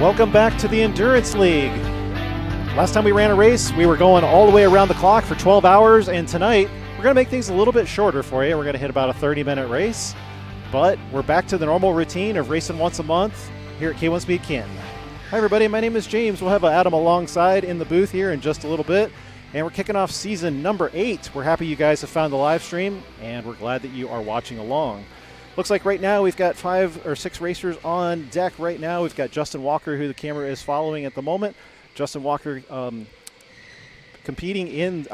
Welcome back to the Endurance League. Last time we ran a race, we were going all the way around the clock for 12 hours, and tonight we're going to make things a little bit shorter for you. We're going to hit about a 30-minute race, but we're back to the normal routine of racing once a month here at K1 Speed Canton. Hi everybody, my name is James. We'll have Adam alongside in the booth here in just a little bit, and we're kicking off season number 8. We're happy you guys have found the live stream, and we're glad that you are watching along. Looks like right now we've got 5 or 6 racers on deck right now. We've got Justin Walker, who the camera is following at the moment. Justin Walker competing in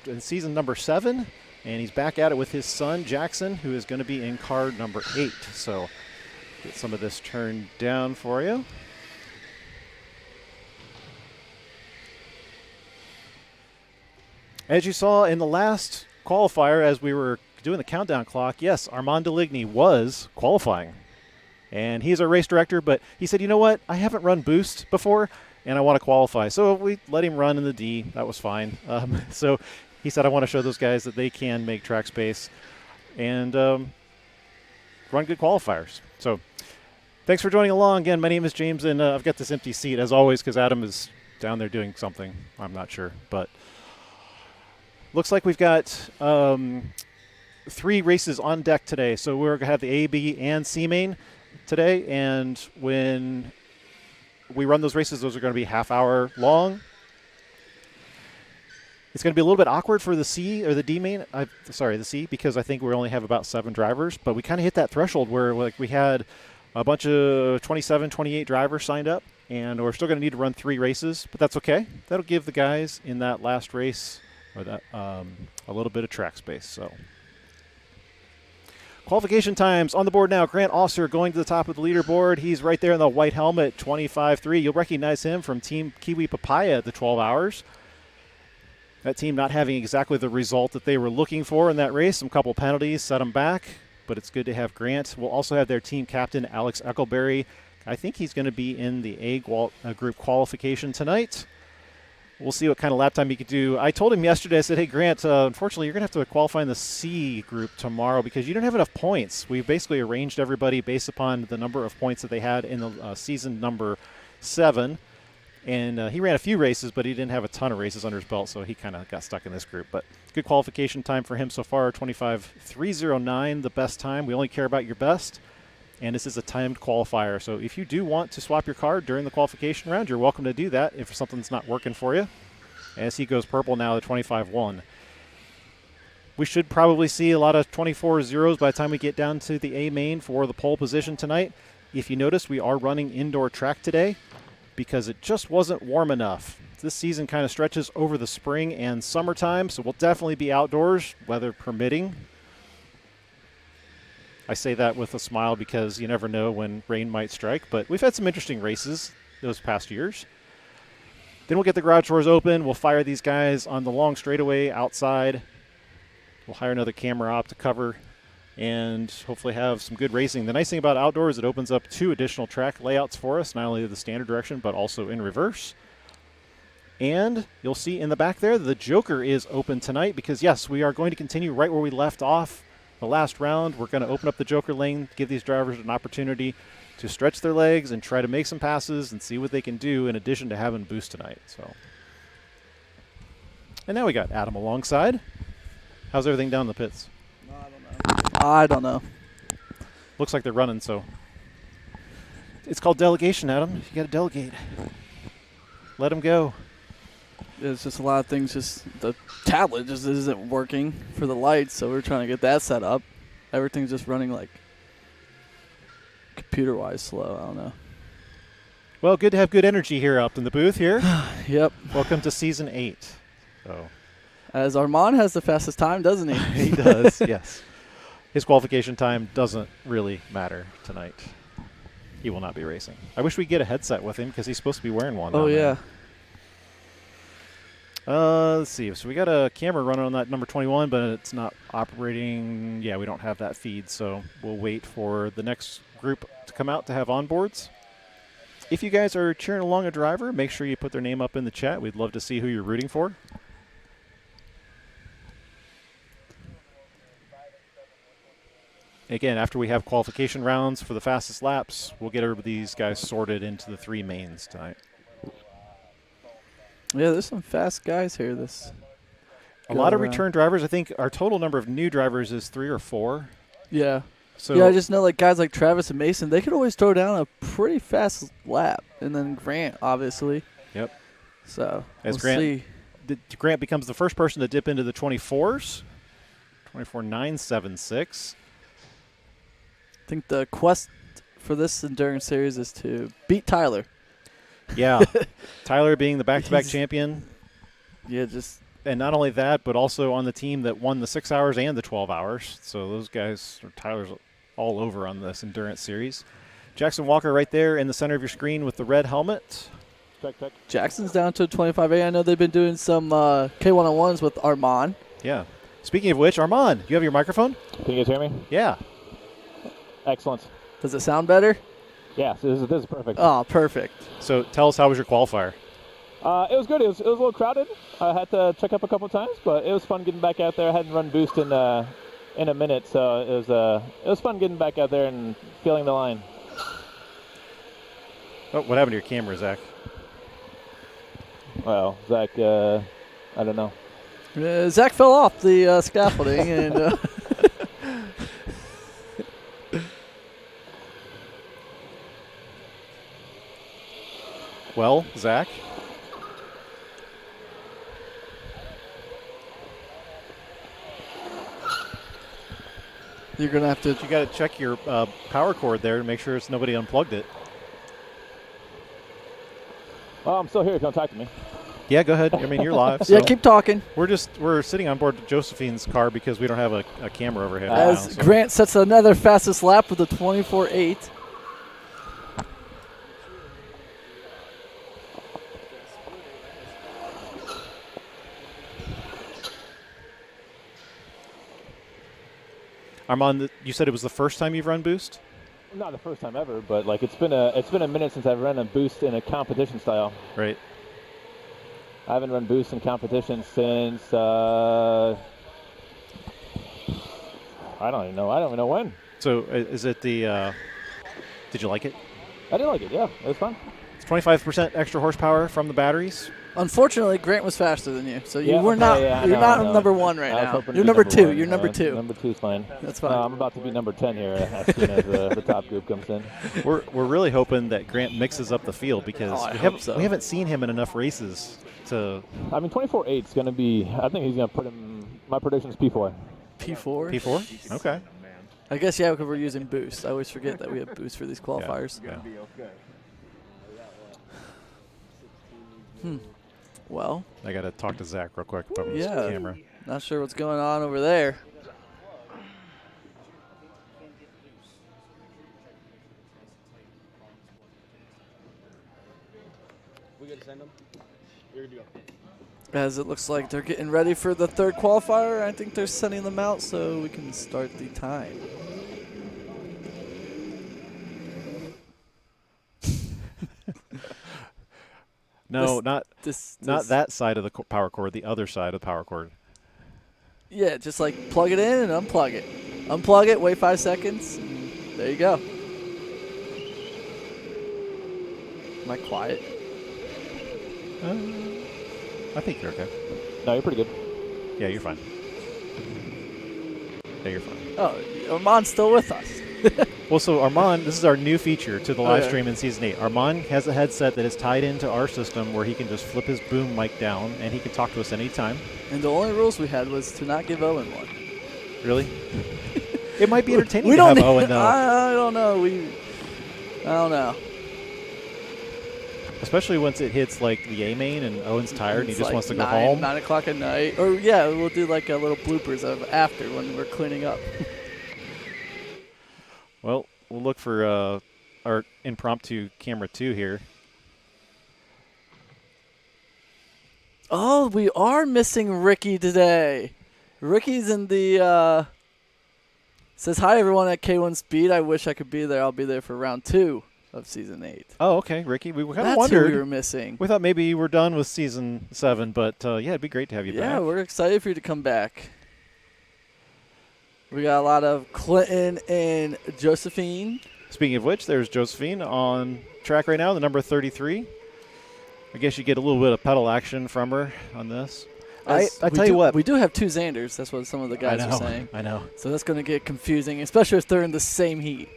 in season number 7, and he's back at it with his son Jackson, who is going to be in car number 8. So get some of this turned down for you. As you saw in the last qualifier, as we were doing the countdown clock, yes, Armand Deligny was qualifying. And he's our race director, but he said, you know what, I haven't run Boost before, and I want to qualify. So we let him run in the D. That was fine. So he said, I want to show those guys that they can make track space and run good qualifiers. So thanks for joining along. Again, my name is James, and I've got this empty seat, as always, because Adam is down there doing something. I'm not sure, but looks like we've got 3 races on deck today. So we're going to have the A, B, and C main today, and when we run those races, those are going to be half-hour long. It's going to be a little bit awkward for the C or the D main. The C, because I think we only have about 7 drivers, but we kind of hit that threshold where we had a bunch of 27, 28 drivers signed up, and we're still going to need to run 3 races, but that's okay. That'll give the guys in that last race or that a little bit of track space. So qualification times on the board now. Grant Osser going to the top of the leaderboard. He's right there in the white helmet, 25-3. You'll recognize him from Team Kiwi Papaya at the 12 hours. That team not having exactly the result that they were looking for in that race. Some couple penalties set them back, but it's good to have Grant. We'll also have their team captain, Alex Eckelberry. I think he's going to be in the A group qualification tonight. We'll see what kind of lap time he could do. I told him yesterday, I said, hey, Grant, unfortunately, you're going to have to qualify in the C group tomorrow because you don't have enough points. We basically arranged everybody based upon the number of points that they had in the season number 7. And he ran a few races, but he didn't have a ton of races under his belt, so he kind of got stuck in this group. But good qualification time for him so far, 25.309, the best time. We only care about your best. And this is a timed qualifier. So if you do want to swap your car during the qualification round, you're welcome to do that if something's not working for you. As he goes purple now, the 25-1. We should probably see a lot of 24 zeros by the time we get down to the A main for the pole position tonight. If you notice, we are running indoor track today because it just wasn't warm enough. This season kind of stretches over the spring and summertime, so we'll definitely be outdoors, weather permitting. I say that with a smile because you never know when rain might strike, but we've had some interesting races those past years. Then we'll get the garage doors open. We'll fire these guys on the long straightaway outside. We'll hire another camera op to cover and hopefully have some good racing. The nice thing about outdoors, it opens up 2 additional track layouts for us, not only the standard direction, but also in reverse. And you'll see in the back there, the Joker is open tonight because, yes, we are going to continue right where we left off. The last round, we're going to open up the Joker lane, give these drivers an opportunity to stretch their legs and try to make some passes and see what they can do in addition to having Boost tonight. So, and now we got Adam alongside. How's everything down in the pits? I don't know. Looks like they're running, so. It's called delegation, Adam. You got to delegate. Let them go. There's just a lot of things. Just the tablet just isn't working for the lights, so we're trying to get that set up. Everything's just running like computer-wise slow. I don't know. Well, good to have good energy here up in the booth here. Yep. Welcome to season 8. So, as Armand has the fastest time, doesn't he? He does. Yes. His qualification time doesn't really matter tonight. He will not be racing. I wish we'd get a headset with him because he's supposed to be wearing one. Oh yeah. Let's see. So we got a camera running on that number 21, but it's not operating. Yeah, we don't have that feed, so we'll wait for the next group to come out to have onboards. If you guys are cheering along a driver, make sure you put their name up in the chat. We'd love to see who you're rooting for. Again, after we have qualification rounds for the fastest laps, we'll get these guys sorted into the 3 mains tonight. Yeah, there's some fast guys here. A lot of return drivers. I think our total number of new drivers is 3 or 4. Yeah. So yeah, I just know like guys like Travis and Mason, they could always throw down a pretty fast lap. And then Grant, obviously. Yep. So as we'll see. Grant becomes the first person to dip into the 24s. 24.976. I think the quest for this endurance series is to beat Tyler. Yeah. Tyler being the back-to-back champion. Yeah, just. And not only that, but also on the team that won the 6 hours and the 12 hours. So those guys, Tyler's all over on this endurance series. Jackson Walker right there in the center of your screen with the red helmet. Check. Jackson's down to 25A. I know they've been doing some K101s with Armand. Yeah. Speaking of which, Armand, you have your microphone? Can you guys hear me? Yeah. Excellent. Does it sound better? Yeah, so this is perfect. Oh, perfect. So tell us, how was your qualifier? It was good. It was a little crowded. I had to check up a couple times, but it was fun getting back out there. I hadn't run boost in a minute, so it was fun getting back out there and feeling the line. Oh, what happened to your camera, Zach? Well, Zach, I don't know. Zach fell off the scaffolding and. Well, Zach? You're going to have to. You got to check your power cord there to make sure nobody unplugged it. Oh, I'm still here if you want to talk to me. Yeah, go ahead. I mean, you're live. So yeah, keep talking. We're sitting on board Josephine's car because we don't have a camera overhead. As now, so. Grant sets another fastest lap with a 24.8. Armand, you said it was the first time you've run boost? Not the first time ever, but like it's been a minute since I've run a boost in a competition style. Right. I haven't run boost in competition since I don't even know when. So is it the? Did you like it? I did like it. Yeah, it was fun. It's 25% extra horsepower from the batteries. Unfortunately, Grant was faster than you, so Yeah, were not. yeah, you're I not know. number one right I was now. hoping to You're be number two. one. You're number two. Number two's fine. That's fine. I'm about to be number 10 here as soon as the top group comes in. We're really hoping that Grant mixes up the field because I hope so. we haven't seen him in enough races to. I mean, 24.8 is going to be. I think he's going to put him. My prediction is P4. P4. P4. Okay. I guess yeah, because we're using boost. I always forget that we have boost for these qualifiers. Yeah. Well, I got to talk to Zach real quick about his yeah. camera. Not sure what's going on over there. We good to send them? You're good to go. As it looks like they're getting ready for the third qualifier. I think they're sending them out so we can start the time. No, This not that side of the power cord. The other side of the power cord. Yeah, just like plug it in and unplug it. Unplug it, wait 5 seconds. There you go. Am I quiet? I think you're okay. No, you're pretty good. Yeah, you're fine. Yeah, you're fine. Oh, Armand's still with us. Well, so Armand, this is our new feature to the live Okay. stream in Season 8. Armand has a headset that is tied into our system where he can just flip his boom mic down and he can talk to us anytime. And the only rules we had was to not give Owen one. Really? It might be entertaining We to don't have need- Owen, though. I don't know. I don't know. Especially once it hits, like, the A main and Owen's tired and he It's just like wants to go 9 home. 9 o'clock at night. Or, yeah, we'll do like a little bloopers of after when we're cleaning up. Well, we'll look for our impromptu camera 2 here. Oh, we are missing Ricky today. Ricky's in the says hi everyone at K1 Speed. I wish I could be there. I'll be there for round 2 of season 8. Oh, okay, Ricky. We kind of That's wondered. who we were missing. We thought maybe you were done with Season 7, but yeah, it'd be great to have you Yeah, back. we're excited for you to come back. We got a lot of Clinton and Josephine. Speaking of which, there's Josephine on track right now, the number 33. I guess you get a little bit of pedal action from her on this. I tell you what. We do have 2 Xanders. That's what some of the guys are saying. I know. So that's going to get confusing, especially if they're in the same heat.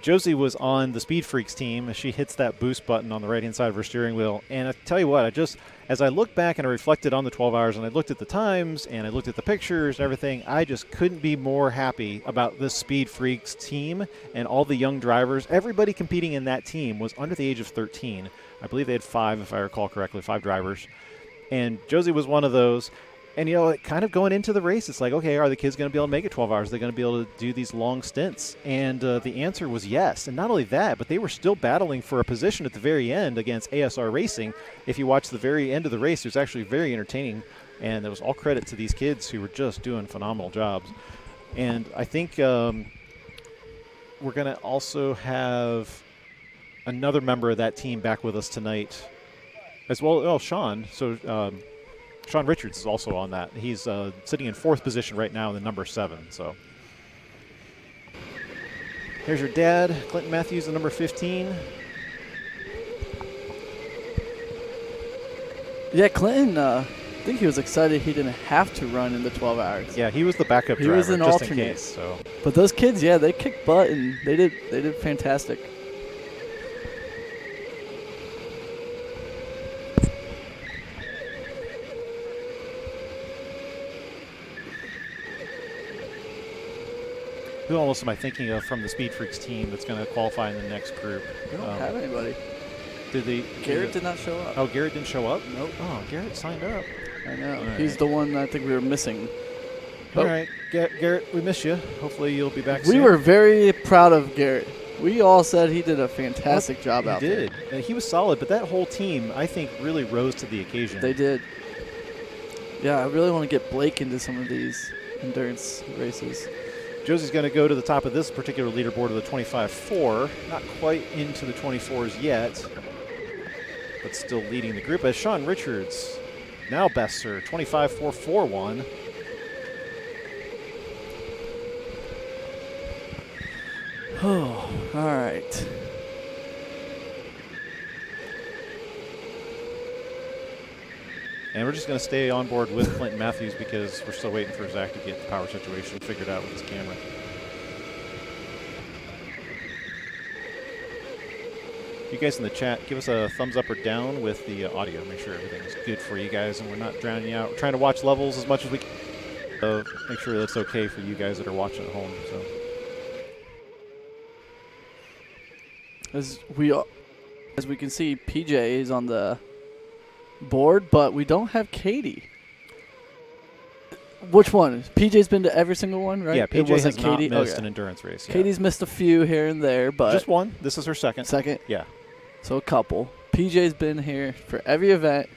Josie was on the Speed Freaks team as she hits that boost button on the right-hand side of her steering wheel. And I tell you what, as I looked back and I reflected on the 12 hours and I looked at the times and I looked at the pictures and everything, I just couldn't be more happy about this Speed Freaks team and all the young drivers. Everybody competing in that team was under the age of 13. I believe they had 5, if I recall correctly, 5 drivers. And Josie was one of those. And, kind of going into the race, it's like, okay, are the kids going to be able to make it 12 hours? Are they going to be able to do these long stints? And the answer was yes. And not only that, but they were still battling for a position at the very end against ASR Racing. If you watch the very end of the race, it was actually very entertaining. And it was all credit to these kids who were just doing phenomenal jobs. And I think we're going to also have another member of that team back with us tonight as well. Oh, Sean. So Sean Richards is also on that. He's sitting in 4th position right now in the number 7. So here's your dad, Clinton Matthews, the number 15. Yeah, Clinton, I think he was excited he didn't have to run in the 12 hours. Yeah, he was the backup driver. He was an just alternate. in case. So. But those kids, yeah, they kicked butt and they did fantastic. Who else am I thinking of from the Speed Freaks team that's going to qualify in the next group? We don't have anybody. Garrett did not show up. Oh, Garrett didn't show up? Nope. Oh, Garrett signed up. I know. All He's right. the one I think we were missing. All right, Garrett, we miss you. Hopefully you'll be back soon. We were very proud of Garrett. We all said he did a fantastic job out there. He did. And he was solid, but that whole team, I think, really rose to the occasion. They did. Yeah, I really want to get Blake into some of these endurance races. Josie's going to go to the top of this particular leaderboard of the 25-4. Not quite into the 24s yet, but still leading the group as Sean Richards, now best sir, 25-4-4-1. Oh, all right. And we're just going to stay on board with Clinton Matthews because we're still waiting for Zach to get the power situation figured out with his camera. You guys in the chat, give us a thumbs up or down with the audio. Make sure everything's good for you guys and we're not drowning you out. We're trying to watch levels as much as we can. So make sure that's okay for you guys that are watching at home. So. As we can see, PJ is on the board, but we don't have Katie. Which one? PJ's been to every single one, right? Yeah, PJ it wasn't has Katie. not missed Okay. an endurance race. Yeah. Katie's missed a few here and there, but just one. This is her second. Second. Yeah. So a couple. PJ's been here for every event,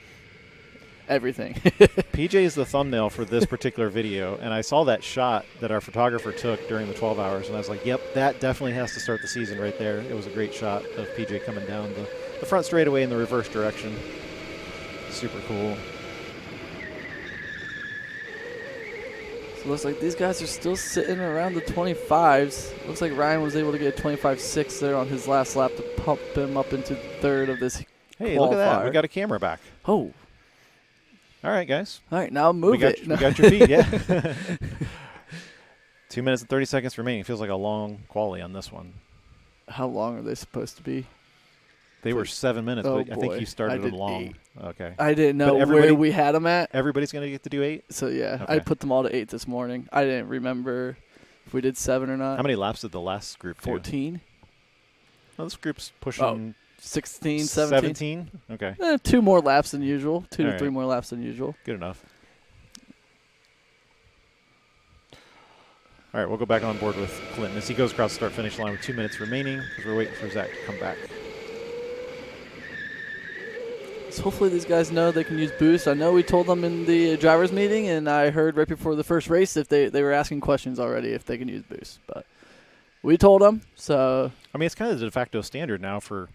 everything. PJ is the thumbnail for this particular video, and I saw that shot that our photographer took during the 12 hours, and I was like, yep, that definitely has to start the season right there. It was a great shot of PJ coming down the front straightaway in the reverse direction. Super cool. So it looks like these guys are still sitting around the 25s. Looks like Ryan was able to get a 25.6 there on his last lap to pump him up into third of this Hey, look at that. qualifier. We got a camera back. Oh. All right, guys. All right, now move it. We got your feet, yeah. 2 minutes and 30 seconds remaining. Feels like a long quali on this one. How long are they supposed to be? They were 7 minutes, Oh, but I think boy. you started I them did long. 8. Okay. I didn't know But where we had them at. Everybody's going to get to do 8? So, yeah, Okay. I put them all to 8 this morning. I didn't remember if we did 7 or not. How many laps did the last group do? 14? Well, this group's pushing 16, 17? 17? Okay. 2 more laps than usual. 2 All to 3 right. more laps than usual. Good enough. All right, we'll go back on board with Clinton as he goes across the start-finish line with 2 minutes remaining because we're waiting for Zach to come back. So hopefully these guys know they can use boost. I know we told them in the drivers meeting, and I heard right before the first race if they were asking questions already if they can use boost. But we told them, so I mean, it's kind of the de facto standard now for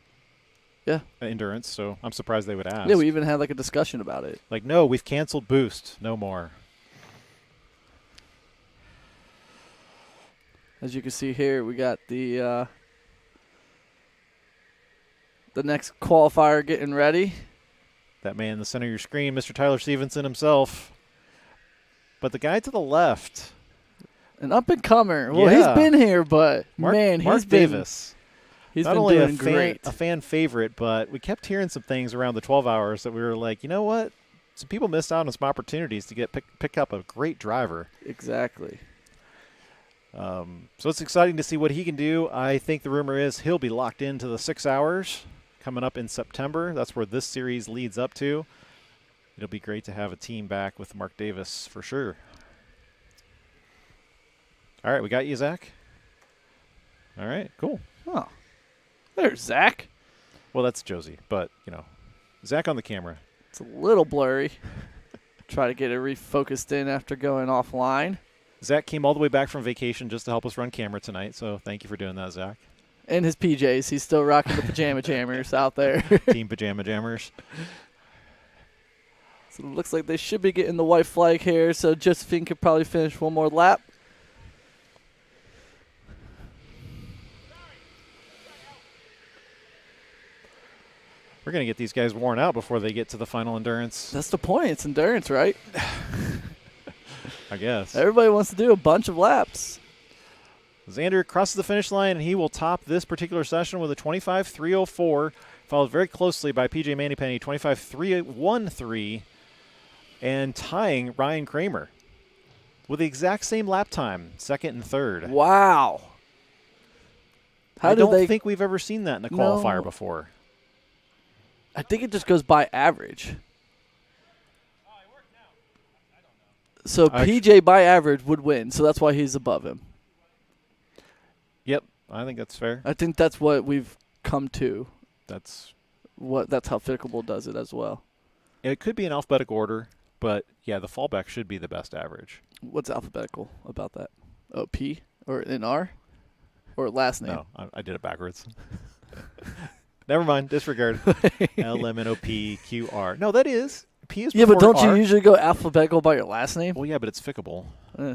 endurance, so I'm surprised they would ask. yeah, we even had like a discussion about it. Like, no, we've canceled boost. No more. As you can see here, we got the next qualifier getting ready. That man in the center of your screen, Mr. Tyler Stevenson himself. But the guy to the left, An up-and-comer. Well, Yeah. he's been here, but, Mark He's Davis. He's Not been only doing great. a fan favorite, but we kept hearing some things around the 12 hours that we were like, you know what? Some people missed out on some opportunities to pick up a great driver. Exactly. So it's exciting to see what he can do. I think the rumor is he'll be locked into the 6 hours coming up in September. That's where this series leads up to. It'll be great to have a team back with Mark Davis for sure. All right, we got you, Zach. All right, cool. Oh, there's Zach. Well, that's Josie, but, Zach on the camera. It's a little blurry. Try to get it refocused in after going offline. Zach came all the way back from vacation just to help us run camera tonight, so thank you for doing that, Zach. In his PJs. He's still rocking the pajama jammers out there. Team Pajama Jammers. So it looks like they should be getting the white flag here, so Josephine could probably finish one more lap. We're going to get these guys worn out before they get to the final endurance, That's the point. It's endurance, right? I guess. Everybody wants to do a bunch of laps. Xander crosses the finish line, and he will top this particular session with a 25.304, followed very closely by PJ Manipenny, 25.313, and tying Ryan Kramer with the exact same lap time, second and third. Wow. I don't think we've ever seen that in a qualifier No. before. I think it just goes by average. So PJ by average would win, so that's why he's above him. Yep, I think that's fair. I think that's what we've come to. That's That's how Fickable does it as well. It could be in alphabetical order, but, yeah, the fallback should be the best average. What's alphabetical about that? Oh, P or an R or last name? No, I did it backwards. Never mind. Disregard. LMNOPQR. No, that is. P is Yeah, but before don't you R. usually go alphabetical by your last name? Well, yeah, but it's fickable.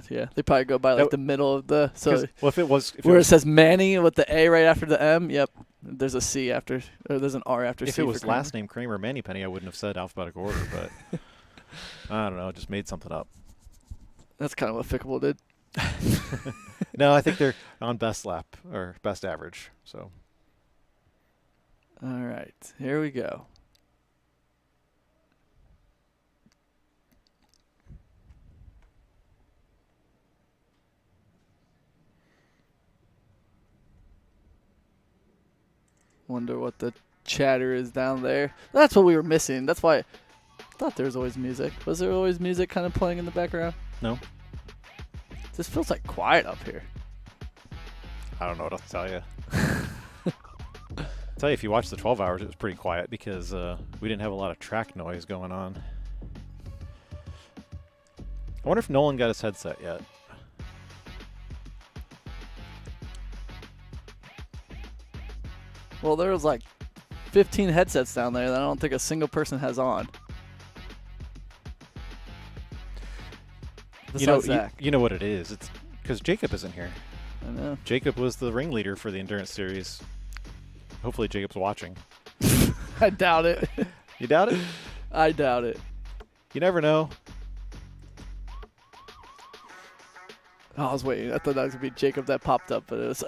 Yeah, they probably go by like the middle of the. So Well, if it was, where it says Manny with the A right after the M, yep. There's a C after, or there's an R after C. if it was for Kramer. last name Kramer Manipenny, I wouldn't have said alphabetical order, but I don't know. Just made something up. That's kind of what Fickable did. No, I think they're on best lap or best average. So All right, here we go. Wonder what the chatter is down there. That's what we were missing. That's why I thought there was always music. Was there always music kind of playing in the background? no, This feels like quiet up here. I don't know what else to tell you. I'll tell you, if you watch the 12 hours, it was pretty quiet because we didn't have a lot of track noise going on. I wonder if Nolan got his headset yet. Well, there was like 15 headsets down there that I don't think a single person has on. Besides Zach. You know what it is. It's because Jacob isn't here. I know. Jacob was the ringleader for the endurance series. Hopefully Jacob's watching. I doubt it. You doubt it? I doubt it. You never know. Oh, I was waiting. I thought that was going to be Jacob that popped up, but it was,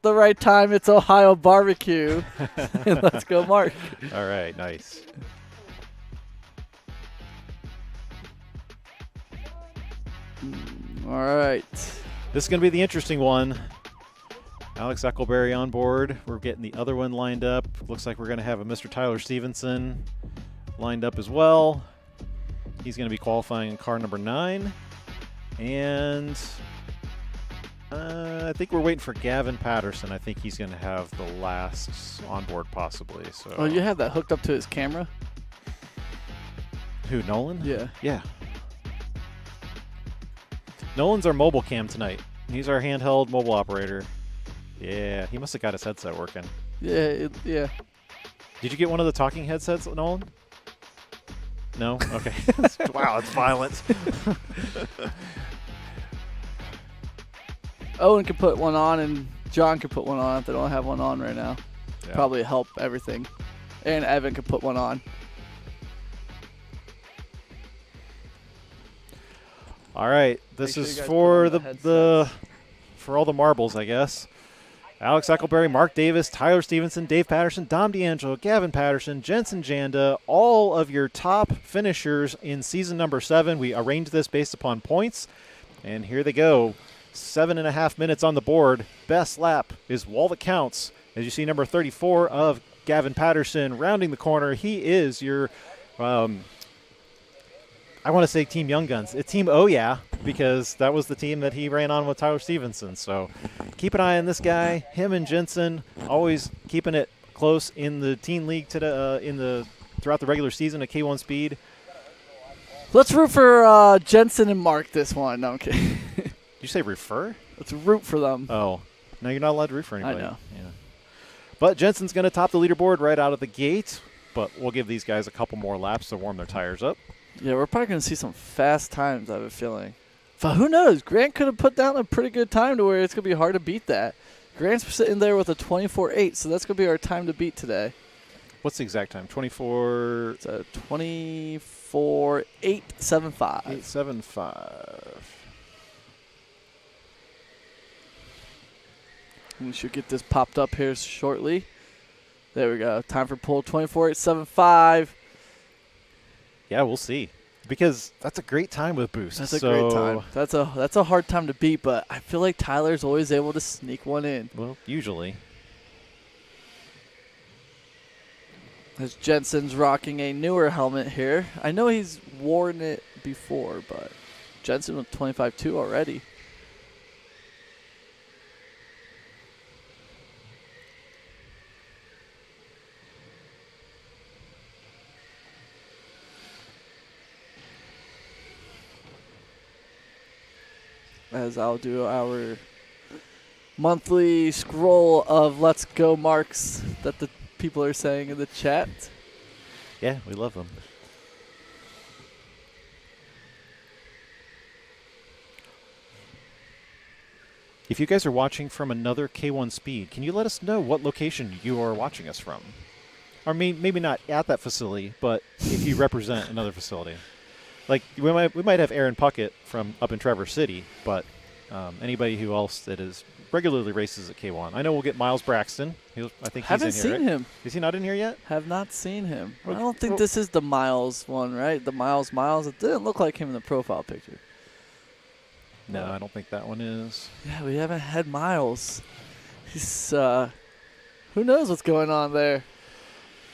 the right time. It's Ohio barbecue. Let's go, Mark. All right, nice. All right. This is going to be the interesting one. Alex Eckelberry on board. We're getting the other one lined up. Looks like we're going to have a Mr. Tyler Stevenson lined up as well. He's going to be qualifying in car number 9. And I think we're waiting for Gavin Patterson. I think he's going to have the last on board possibly. So. Oh, you have that hooked up to his camera? Who, Nolan? Yeah. Yeah. Nolan's our mobile cam tonight. He's our handheld mobile operator. Yeah, he must have got his headset working. Yeah, yeah. Did you get one of the talking headsets, Nolan? No? Okay. Wow, it's violent. Owen can put one on, and John can put one on if they don't have one on right now. Yeah. Probably help everything. And Evan can put one on. All right, this Make sure is you guys for put on the for all the marbles, I guess. Alex Eckelberry, Mark Davis, Tyler Stevenson, Dave Patterson, Dom D'Angelo, Gavin Patterson, Jensen Janda, all of your top finishers in season number 7. We arranged this based upon points, and here they go. 7.5 minutes on the board. Best lap is Wall That Counts. As you see, number 34 of Gavin Patterson rounding the corner. He is your, I want to say Team Young Guns. It's Team Oh Yeah, because that was the team that he ran on with Tyler Stevenson. So keep an eye on this guy. Him and Jensen always keeping it close in the teen league throughout the regular season at K1 Speed. Let's root for Jensen and Mark this one. No, I'm kidding. Did you say refer? Let's root for them. Oh, no, you're not allowed to root for anybody. I know. Yeah. But Jensen's going to top the leaderboard right out of the gate. But we'll give these guys a couple more laps to warm their tires up. Yeah, we're probably going to see some fast times, I have a feeling. But who knows? Grant could have put down a pretty good time to where it's going to be hard to beat that. Grant's sitting there with a 24.8, so that's going to be our time to beat today. What's the exact time? 24. It's a 24.875. 875. We should get this popped up here shortly. There we go. Time for pull 24.875. Yeah, we'll see. Because that's a great time with boost. That's a great time. That's a hard time to beat, but I feel like Tyler's always able to sneak one in. Well, usually. As Jensen's rocking a newer helmet here. I know he's worn it before, but Jensen with 25.2 already. As I'll do our monthly scroll of let's go marks that the people are saying in the chat. Yeah, we love them. If you guys are watching from another K1 Speed, can you let us know what location you are watching us from? Or maybe not at that facility, but if you represent another facility. Like, we might have Aaron Puckett from up in Traverse City, but anybody who else that is regularly races at K1. I know we'll get Miles Braxton. I think Haven't he's in here, seen right? him. Is he not in here yet? Have not seen him. I Okay. don't think this is the Miles one, right? The Miles. It didn't look like him in the profile picture. No, I don't think that one is. Yeah, we haven't had Miles. He's who knows what's going on there.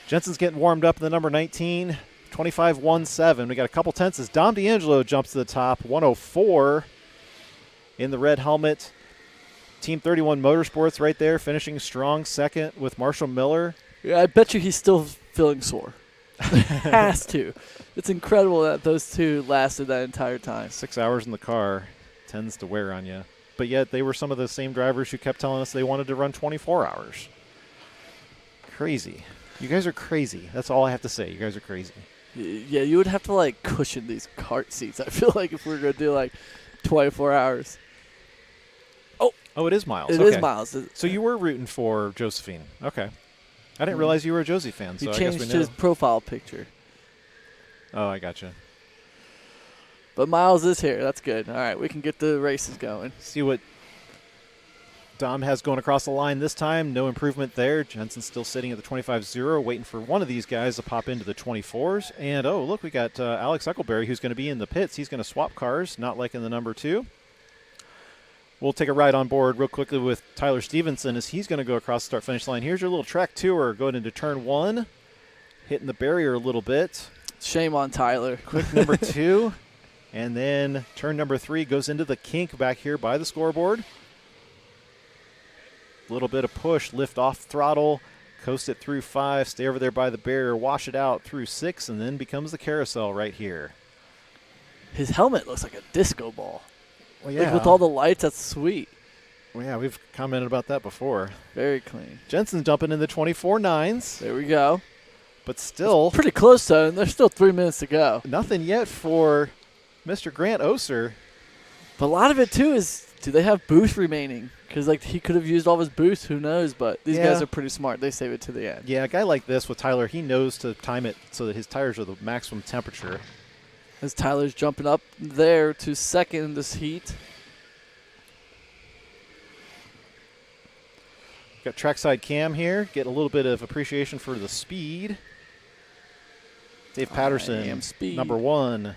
Jensen's getting warmed up in the number 19, 25.17. We got a couple tenths as Dom D'Angelo jumps to the top, 104 in the red helmet. Team 31 Motorsports right there, finishing strong second with Marshall Miller. Yeah, I bet you he's still feeling sore. Has to. It's incredible that those two lasted that entire time. 6 hours in the car tends to wear on you. But yet they were some of the same drivers who kept telling us they wanted to run 24 hours. Crazy. You guys are crazy. That's all I have to say. You guys are crazy. Yeah, you would have to, like, cushion these cart seats, I feel like, if we were going to do, like, 24 hours. Oh, it is Miles. It okay. is Miles. So you were rooting for Josephine. Okay. I didn't realize you were a Josie fan, so He I guess we changed know. his profile picture. Oh, I gotcha. But Miles is here. That's good. All right, we can get the races going. See what Dom has going across the line this time. No improvement there. Jensen's still sitting at the 25.0, waiting for one of these guys to pop into the 24s. And, oh, look, we got Alex Eckelberry, who's going to be in the pits. He's going to swap cars, not like in the number 2. We'll take a ride on board real quickly with Tyler Stevenson as he's going to go across the start-finish line. Here's your little track tour going into turn 1, hitting the barrier a little bit. Shame on Tyler. Quick number 2. And then turn number 3 goes into the kink back here by the scoreboard. Little bit of push, lift off throttle, coast it through 5, stay over there by the barrier, wash it out through 6, and then becomes the carousel right here. His helmet looks like a disco ball. Well, Like with all the lights, that's sweet. Well, yeah, we've commented about that before. Very clean. Jensen's jumping in the 24.9s, There we go. but still Pretty close, though, and there's still 3 minutes to go. nothing yet for Mr. Grant Oser. But a lot of it, too, is Do they have boost remaining? Because like he could have used all of his boost. Who knows? But these guys Yeah. are pretty smart. They save it to the end. Yeah, a guy like this with Tyler, he knows to time it so that his tires are the maximum temperature. As Tyler's jumping up there to second in this heat. Got trackside cam here. Get a little bit of appreciation for the speed. Dave Patterson, am speed. number 1.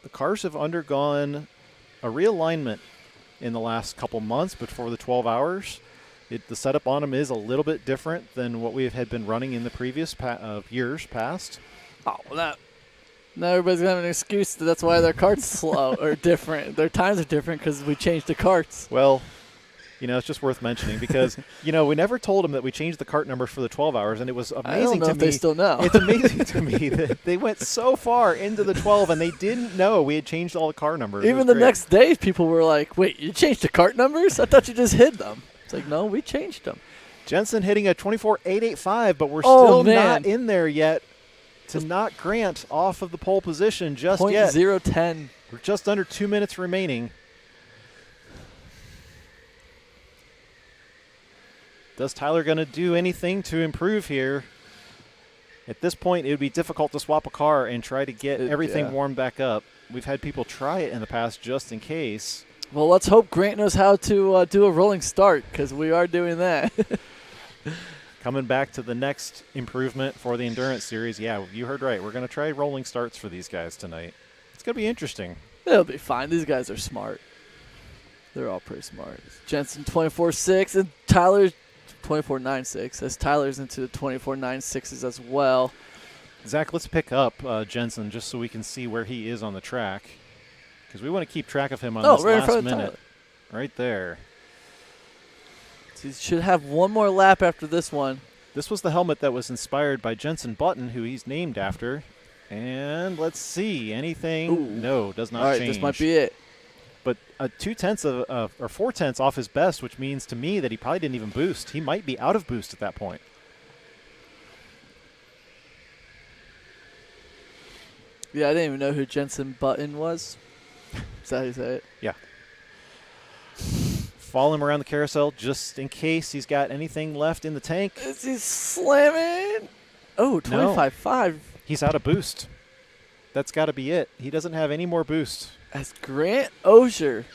The cars have undergone a realignment in the last couple months before the 12 hours. The setup on them is a little bit different than what we had been running in the previous years past. Oh, well, now everybody's going to have an excuse that that's why their carts slow or different. Their times are different because we changed the carts. Well, it's just worth mentioning because, we never told them that we changed the cart numbers for the 12 hours, and it was amazing I don't know to if me. they still know. It's amazing to me that they went so far into the 12 and they didn't know we had changed all the car numbers. Even the next day, people were like, wait, you changed the cart numbers? I thought you just hid them. It's like, no, we changed them. Jensen hitting a 24.885, but we're Oh, still man. not in there yet to knock Grant off of the pole position just yet. 0.010. We're just under 2 minutes remaining. Does Tyler going to do anything to improve here? At this point, it would be difficult to swap a car and try to get everything warmed back up. We've had people try it in the past just in case. Well, let's hope Grant knows how to do a rolling start because we are doing that. Coming back to the next improvement for the Endurance Series. Yeah, you heard right. We're going to try rolling starts for these guys tonight. It's going to be interesting. It'll be fine. These guys are smart. They're all pretty smart. Jensen 24.6 and Tyler's 24.96 as Tyler's into the 24.96s as well. Zach, let's pick up Jensen just so we can see where he is on the track because we want to keep track of him on this right in last front of minute. Tyler. Right there. So he should have one more lap after this one. This was the helmet that was inspired by Jensen Button, who he's named after. And let's see. Anything? Ooh. No, does not All right, change. this might be it. But a 0.2 or 0.4 off his best, which means to me that he probably didn't even boost. He might be out of boost at that point. Yeah, I didn't even know who Jensen Button was. Is that how you say it? Yeah. Follow him around the carousel just in case he's got anything left in the tank. Is he slamming? Oh, 25.5. He's out of boost. That's got to be it. He doesn't have any more boost. As Grant Osher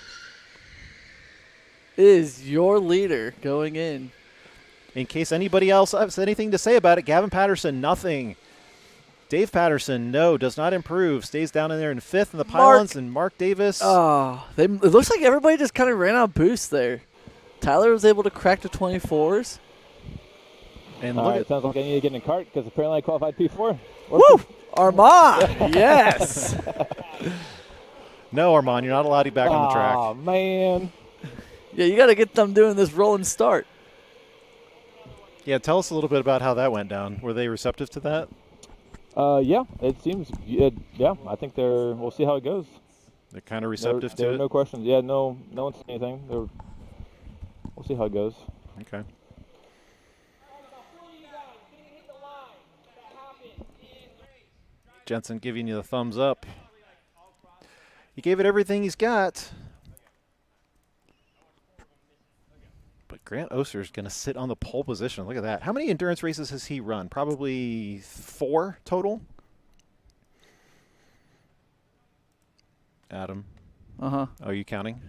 is your leader going in. In case anybody else has anything to say about it, Gavin Patterson, nothing. Dave Patterson, no, does not improve. Stays down in there in 5th in the pylons, and Mark Davis. Oh, it looks like everybody just kind of ran out of boost there. Tyler was able to crack the 24s. And All look right, at sounds like I need to get in a cart because apparently I qualified P4. Woo! Armand! Yes! no, Armand, you're not allowed to be back on the track. Oh, man. Yeah, you got to get them doing this rolling start. Yeah, tell us a little bit about how that went down. Were they receptive to that? Yeah, it seems. Yeah, I think they're. We'll see how it goes. They're kind of receptive there to were it? no questions. Yeah, no one said anything. We'll see how it goes. Okay. Jensen giving you the thumbs up. He gave it everything he's got. But Grant Oster is going to sit on the pole position. Look at that. How many endurance races has he run? Probably 4 total? Adam, Uh-huh. are you counting?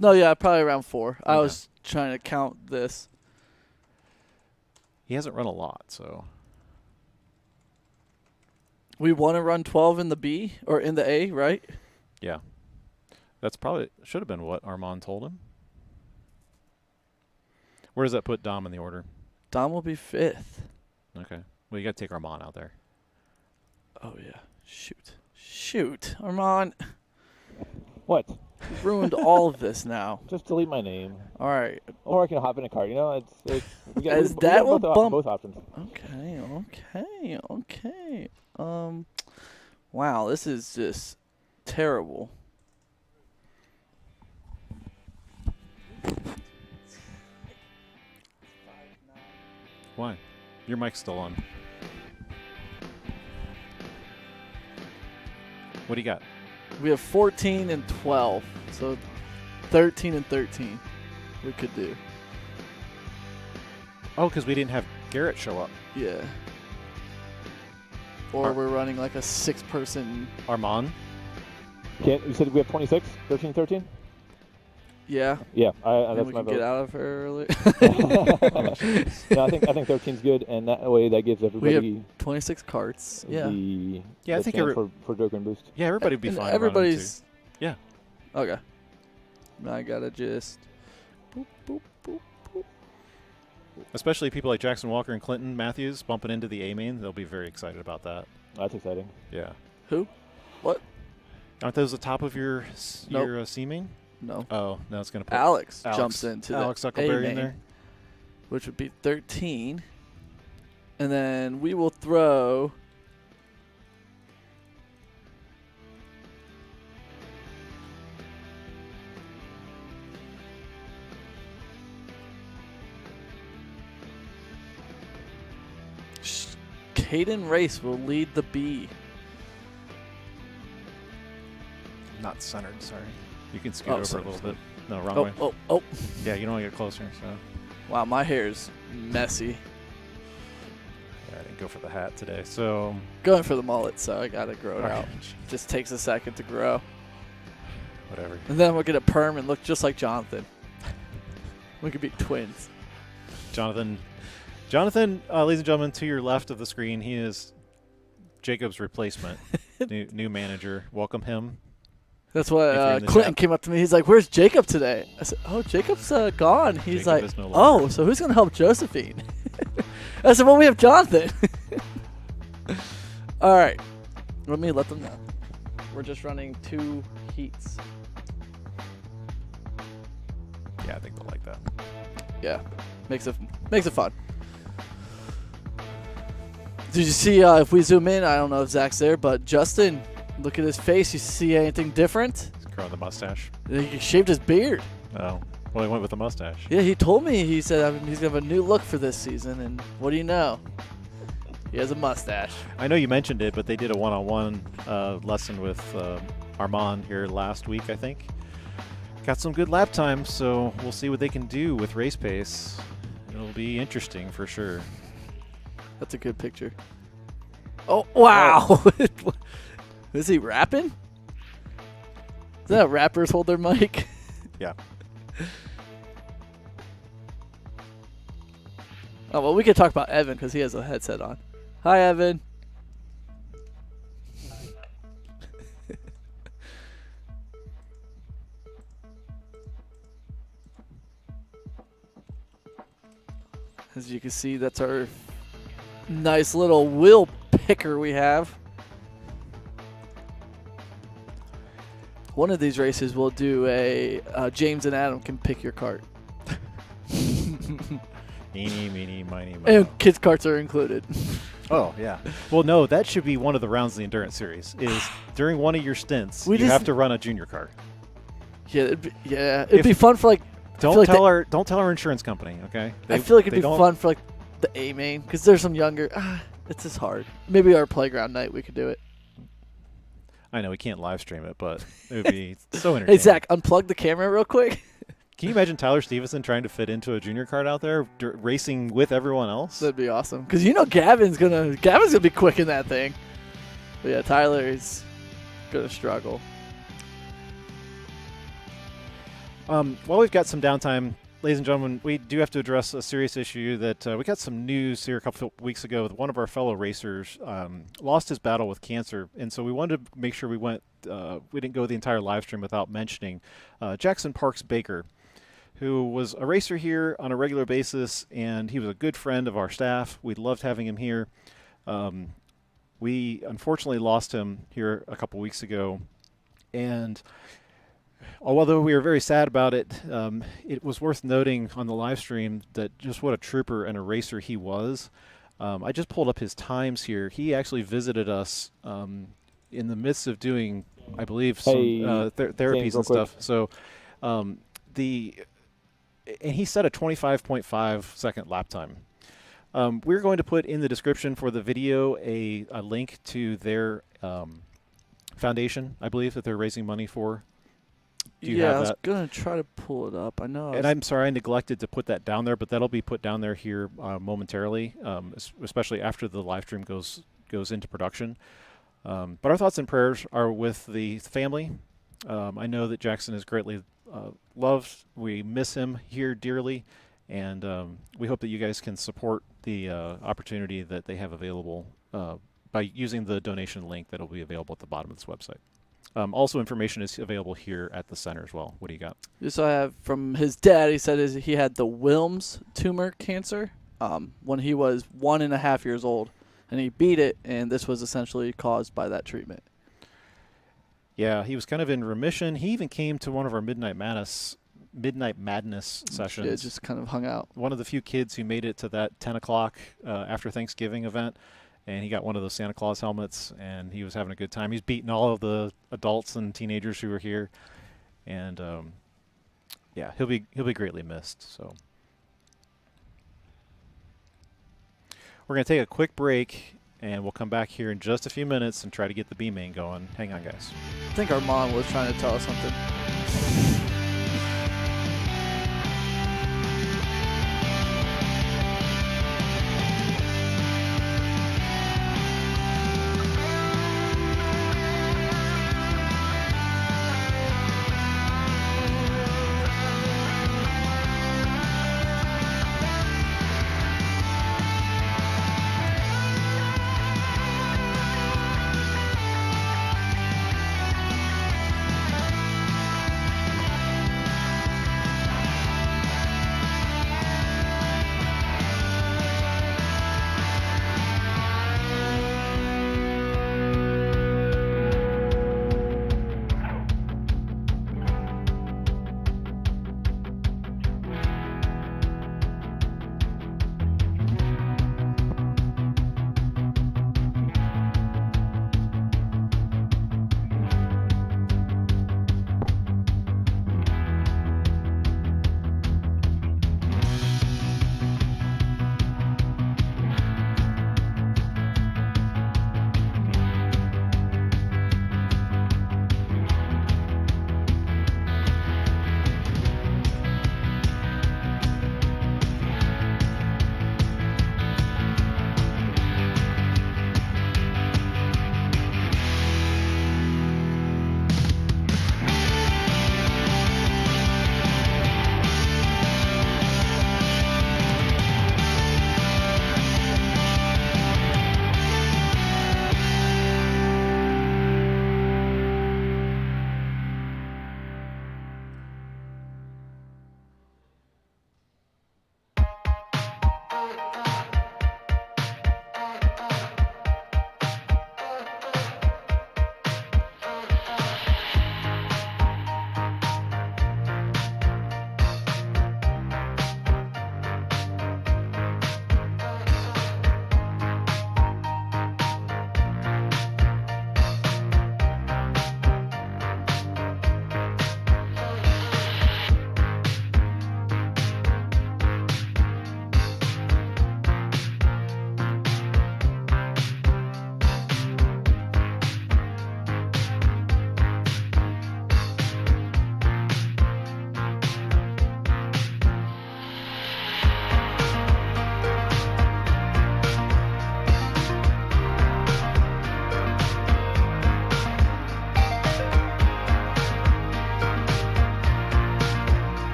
No, yeah, probably around 4. I Okay. was trying to count this. He hasn't run a lot, so. We want to run 12 in the B or in the A, right? Yeah. That's probably, should have been what Armand told him. Where does that put Dom in the order? Dom will be 5th. Okay. Well, you got to take Armand out there. Oh, yeah. Shoot. Armand, What? you ruined all of this now. Just delete my name. All right. Or I can hop in a cart. You know, we got, As we that got will bump- both options. Okay. Wow, this is just terrible. Why? Your mic's still on. What do you got? We have 14 and 12, so 13 and 13 we could do. Oh, because we didn't have Garrett show up. Yeah. Or we're running like a 6-person. Armand? You said we have 26, 13, 13? Yeah. Yeah, And that's we my can vote. get out of her early. No, I think 13's good, and that way that gives everybody We have 26 carts. Yeah. the I think chance for Joker and Boost. Yeah, everybody would be And fine. running everybody's. too. Yeah. Okay. I gotta just. Boop, boop, boop, boop. Especially people like Jackson Walker and Clinton Matthews bumping into the A main. They'll be very excited about that. That's exciting. Yeah. Who? What? Aren't those the top of your Nope. C main? No. Oh, no, it's going to put Alex jumps into Alex the Zuckelberry A in main, there. which would be 13. And then we will throw. Caden Race will lead the B. Not centered, sorry. You can scoot Oh, over sorry, a little sorry. bit. No, wrong Oh, way. oh, oh. Yeah, you don't want to get closer. So Wow, my hair's messy. yeah, I didn't go for the hat today. So Going for the mullet, so I gotta grow it all right, out. Just takes a second to grow. whatever. And then we'll get a perm and look just like Jonathan. We could be twins. Jonathan, ladies and gentlemen, to your left of the screen, he is Jacob's replacement, new manager. Welcome him. That's If you're why in the Clinton chat. came up to me. He's like, "Where's Jacob today?" I said, "Oh, Jacob's gone." He's Jacob like, is no longer. "Oh, so who's gonna help Josephine?" I said, "Well, we have Jonathan." All right, let me let them know. We're just running 2 heats. Yeah, I think they'll like that. Yeah, makes it fun. Did you see? If we zoom in, I don't know if Zach's there, but Justin, look at his face. You see anything different? He's growing the mustache. He shaved his beard. Oh, well, he went with the mustache. Yeah, he told me. He said he's gonna have a new look for this season, and what do you know? He has a mustache. I know you mentioned it, but they did a one-on-one lesson with Armand here last week, I think. Got some good lap time, so we'll see what they can do with race pace. It'll be interesting for sure. That's a good picture. Oh, wow. Is he rapping? Is that how rappers hold their mic? Yeah. Oh, well, we could talk about Evan because he has a headset on. Hi, Evan. As you can see, that's our nice little wheel picker we have. One of these races we'll do a James and Adam can pick your cart. Eeny, meeny, miny, mo. And kids' carts are included. Oh, yeah. Well, no, that should be one of the rounds of the Endurance Series, is during one of your stints, We you just- have to run a junior cart. Yeah, it'd be fun for like. Don't feel like don't tell our insurance company, okay? I feel like it'd they be don't- fun for like the A main because there's some younger. It's just hard. Maybe our playground night we could do it. I know we can't live stream it, but it would be so Hey entertaining. Zach, unplug the camera real quick. Can you imagine Tyler Stevenson trying to fit into a junior cart out there, racing with everyone else? That'd be awesome because you know Gavin's gonna be quick in that thing. But yeah, Tyler is gonna struggle. While we've got some downtime, ladies and gentlemen, we do have to address a serious issue that we got some news here a couple of weeks ago. One of our fellow racers lost his battle with cancer, and so we wanted to make sure we didn't go the entire live stream without mentioning Jackson Parks Baker, who was a racer here on a regular basis, and he was a good friend of our staff. We loved having him here. We unfortunately lost him here a couple weeks ago, and although we were very sad about it, it was worth noting on the live stream that just what a trooper and a racer he was. I just pulled up his times here. He actually visited us in the midst of doing, I believe, some therapies real and quick. stuff. So and he set a 25.5 second lap time. We're going to put in the description for the video a link to their Foundation, I believe, that they're raising money for. Do you Yeah, have I was that? gonna try to pull it up. I know. And I'm sorry I neglected to put that down there, but that'll be put down there here momentarily, especially after the live stream goes into production. But our thoughts and prayers are with the family. I know that Jackson is greatly loved. We miss him here dearly, and we hope that you guys can support the opportunity that they have available by using the donation link that will be available at the bottom of this website. Also, information is available here at the center as well. What do you got? Just I have from his dad. He said he had the Wilms tumor cancer when he was 1.5 years old, and he beat it. And this was essentially caused by that treatment. Yeah, he was kind of in remission. He even came to one of our Midnight Madness sessions. Yeah, just kind of hung out. One of the few kids who made it to that 10 o'clock after Thanksgiving event. And he got one of those Santa Claus helmets, and he was having a good time. He's beating all of the adults and teenagers who were here, and yeah, he'll be greatly missed. So we're gonna take a quick break, and we'll come back here in just a few minutes and try to get the B main going. Hang on, guys. I think our mom was trying to tell us something.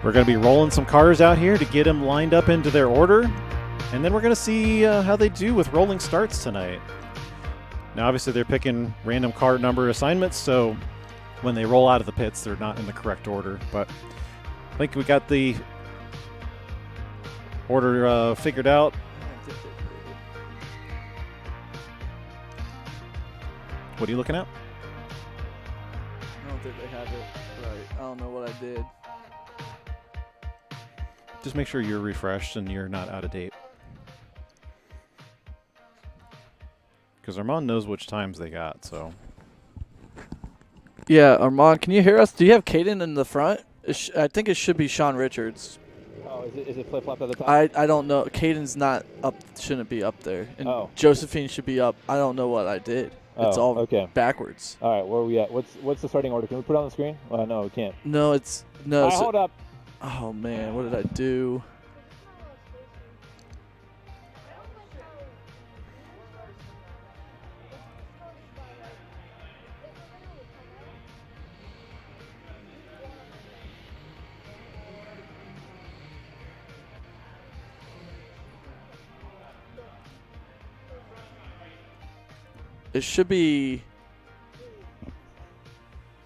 We're going to be rolling some cars out here to get them lined up into their order. And then we're going to see how they do with rolling starts tonight. Now, obviously, they're picking random car number assignments, so when they roll out of the pits, they're not in the correct order. But I think we got the order figured out. What are you looking at? I don't think they have it right. I don't know what I did. Just make sure you're refreshed and you're not out of date. Because Armand knows which times they got, so. Yeah, Armand, can you hear us? Do you have Caden in the front? I think it should be Sean Richards. Oh, is it flip-flopped at the top? I don't know. Caden's not up, shouldn't be up there. And Josephine should be up. I don't know what I did. It's all backwards. All right, where are we at? What's the starting order? Can we put it on the screen? No, we can't. No, it's no. Hold up. Oh man, what did I do? It should be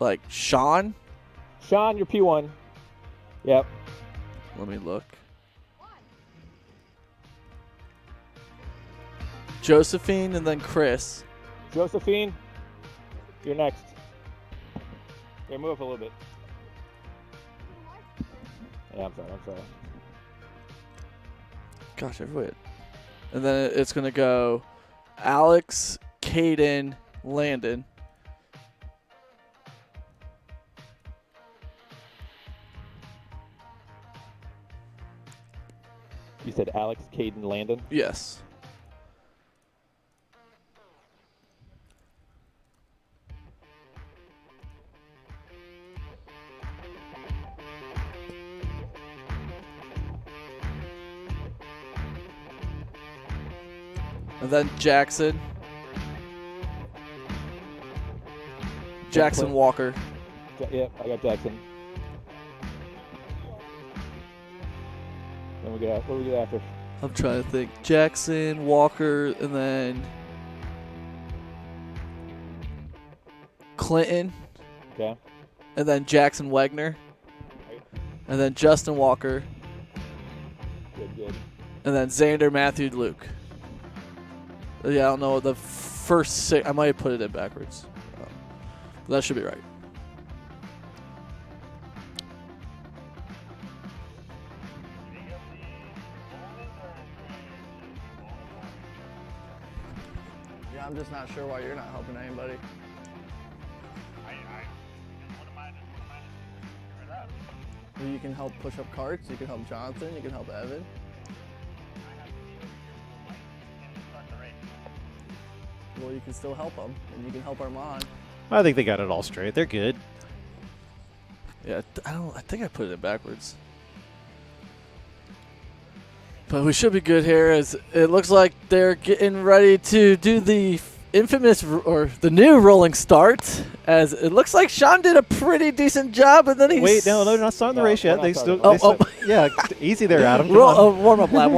like Sean. Sean, you're P1. Yep. Let me look. Josephine and then Chris. Josephine, you're next. Here, move up a little bit. Yeah, I'm sorry. Gosh, I forget. And then it's going to go Alex, Caden, Landon. You said Alex, Caden, Landon? Yes. And then Jackson. Jackson Walker. Yep, I got Jackson. Then what do we get after? I'm trying to think. Jackson, Walker, and then Clinton. Okay. And then Jackson Wegner. And then Justin Walker. Good. And then Xander, Matthew, Luke. Yeah, I don't know. The first six, I might have put it in backwards. But that should be right. Yeah, I'm just not sure why you're not helping anybody. Well, you can help push up carts. You can help Jonathan. You can help Evan. Well, you can still help them, and you can help Armand. I think they got it all straight. They're good. Yeah, I think I put it in backwards. But we should be good here, as it looks like they're getting ready to do the infamous or the new rolling start. As it looks like Sean did a pretty decent job, and then he's no, they're not starting the race yet. They still. Yeah, easy there, Adam. Warm up lap.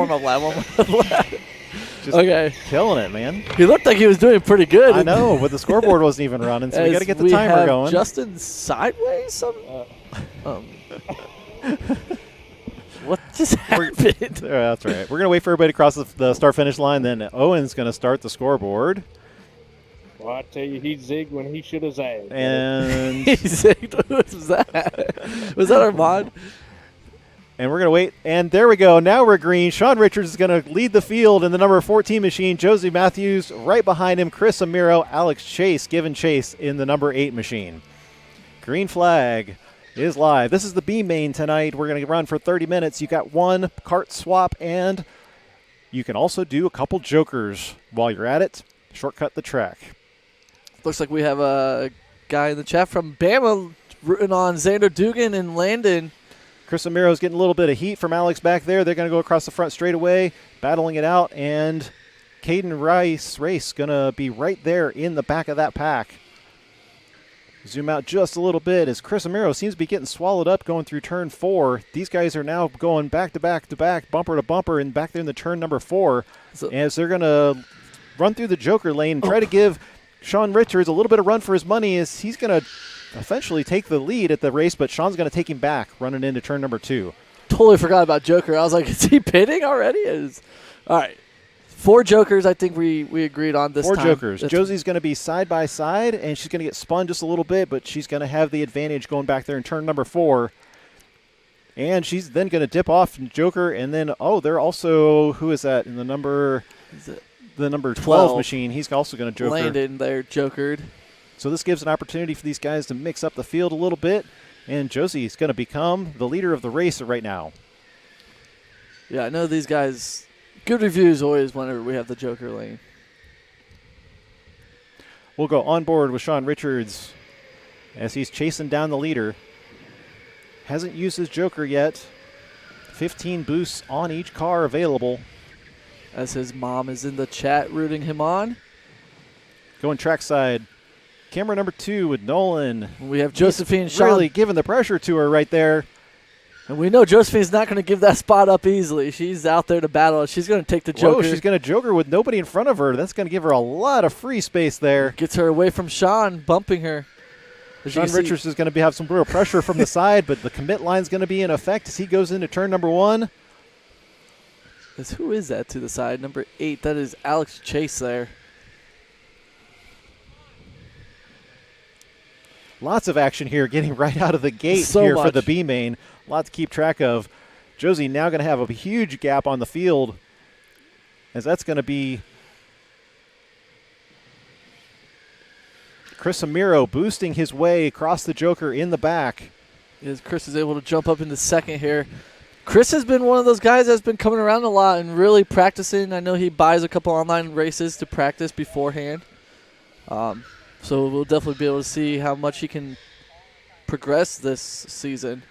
Just killing it, man. He looked like he was doing pretty good. I know, but the scoreboard wasn't even running, so we got to get the timer going. Justin sideways. What just happened? That's right. We're gonna wait for everybody to cross the start-finish line. Then Owen's gonna start the scoreboard. Well, I tell you, he zigged when he should have zagged. And he zigged. What was that? Was that Armand? And we're going to wait. And there we go. Now we're green. Sean Richards is going to lead the field in the number 14 machine. Josie Matthews right behind him. Chris Amiro, Alex Chase giving chase in the number 8 machine. Green flag is live. This is the B main tonight. We're going to run for 30 minutes. You got one kart swap, and you can also do a couple jokers while you're at it. Shortcut the track. Looks like we have a guy in the chat from Bama rooting on Xander Dugan and Landon. Chris Amiro's getting a little bit of heat from Alex back there. They're going to go across the front straightaway, battling it out, and Caden Rice Race going to be right there in the back of that pack. Zoom out just a little bit as Chris Amiro seems to be getting swallowed up going through turn 4. These guys are now going back to back to back, bumper to bumper, and back there in the turn number 4 as they're going to run through the Joker lane and try to give Sean Richards a little bit of run for his money as he's going to eventually take the lead at the race, but Sean's going to take him back running into turn number 2. Totally forgot about Joker. I was like, is he pitting already? All right. 4 Jokers, I think we agreed on this 4 time. Jokers. Josie's going to be side by side, and she's going to get spun just a little bit, but she's going to have the advantage going back there in turn number 4. And she's then going to dip off Joker, and then, they're also, who is that in the number? The number 12 machine. He's also going to Joker. Landon there, Jokered. So this gives an opportunity for these guys to mix up the field a little bit, and Josie's going to become the leader of the race right now. Yeah, I know these guys. Good reviews always whenever we have the Joker lane. We'll go on board with Sean Richards as he's chasing down the leader. Hasn't used his Joker yet. 15 boosts on each car available. As his mom is in the chat rooting him on. Going trackside. Camera number 2 with Nolan. We have Josephine Sean. Really giving the pressure to her right there. And we know Josephine's not going to give that spot up easily. She's out there to battle. She's going to take the Joker. Whoa, she's going to Joker with nobody in front of her. That's going to give her a lot of free space there. Gets her away from Sean, bumping her. Sean Richards is going to have some real pressure from the side, but the commit line's going to be in effect as he goes into turn number 1. Who is that to the side? Number 8. That is Alex Chase there. Lots of action here getting right out of the gate for the B main. A lot to keep track of. Josie now going to have a huge gap on the field as that's going to be Chris Amiro boosting his way across the Joker in the back. As Chris is able to jump up into second here. Chris has been one of those guys that's been coming around a lot and really practicing. I know he buys a couple online races to practice beforehand. So we'll definitely be able to see how much he can progress this season.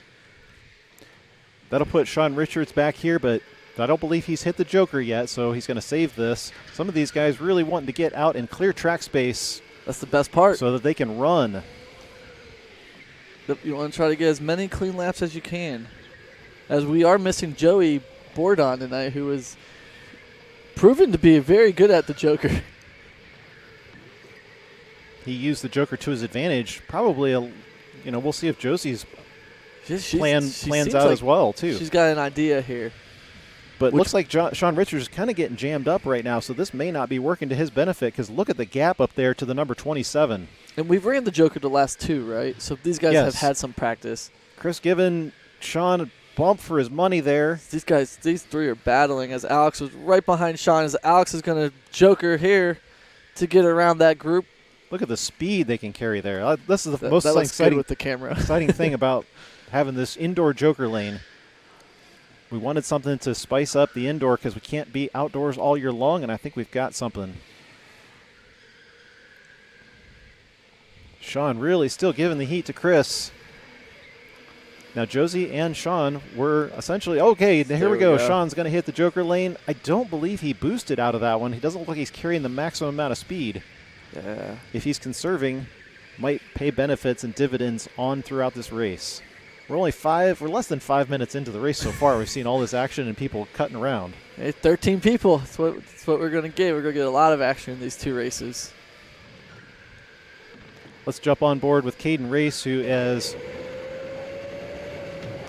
That'll put Sean Richards back here, but I don't believe he's hit the Joker yet, so he's going to save this. Some of these guys really wanting to get out and clear track space. That's the best part. So that they can run. You want to try to get as many clean laps as you can. As we are missing Joey Bordon tonight, who is proven to be very good at the Joker. He used the Joker to his advantage. Probably, we'll see if Josie's plans out as well, too. She's got an idea here. But it looks like Sean Richards is kind of getting jammed up right now, so this may not be working to his benefit because look at the gap up there to the number 27. And we've ran the Joker the last 2, right? So these guys have had some practice. Chris giving Sean a bump for his money there. These 3 are battling as Alex was right behind Sean. As Alex is going to Joker here to get around that group. Look at the speed they can carry there. This is the most exciting with the camera. exciting thing about having this indoor Joker lane. We wanted something to spice up the indoor because we can't be outdoors all year long, and I think we've got something. Sean really still giving the heat to Chris. Now Josie and Sean were essentially, okay, here we go. Sean's going to hit the Joker lane. I don't believe he boosted out of that one. He doesn't look like he's carrying the maximum amount of speed. Yeah. If he's conserving, might pay benefits and dividends on throughout this race. We're less than 5 minutes into the race so far. We've seen all this action and people cutting around. Hey, 13 people. That's what we're going to get. We're going to get a lot of action in these 2 races. Let's jump on board with Caden Race, who has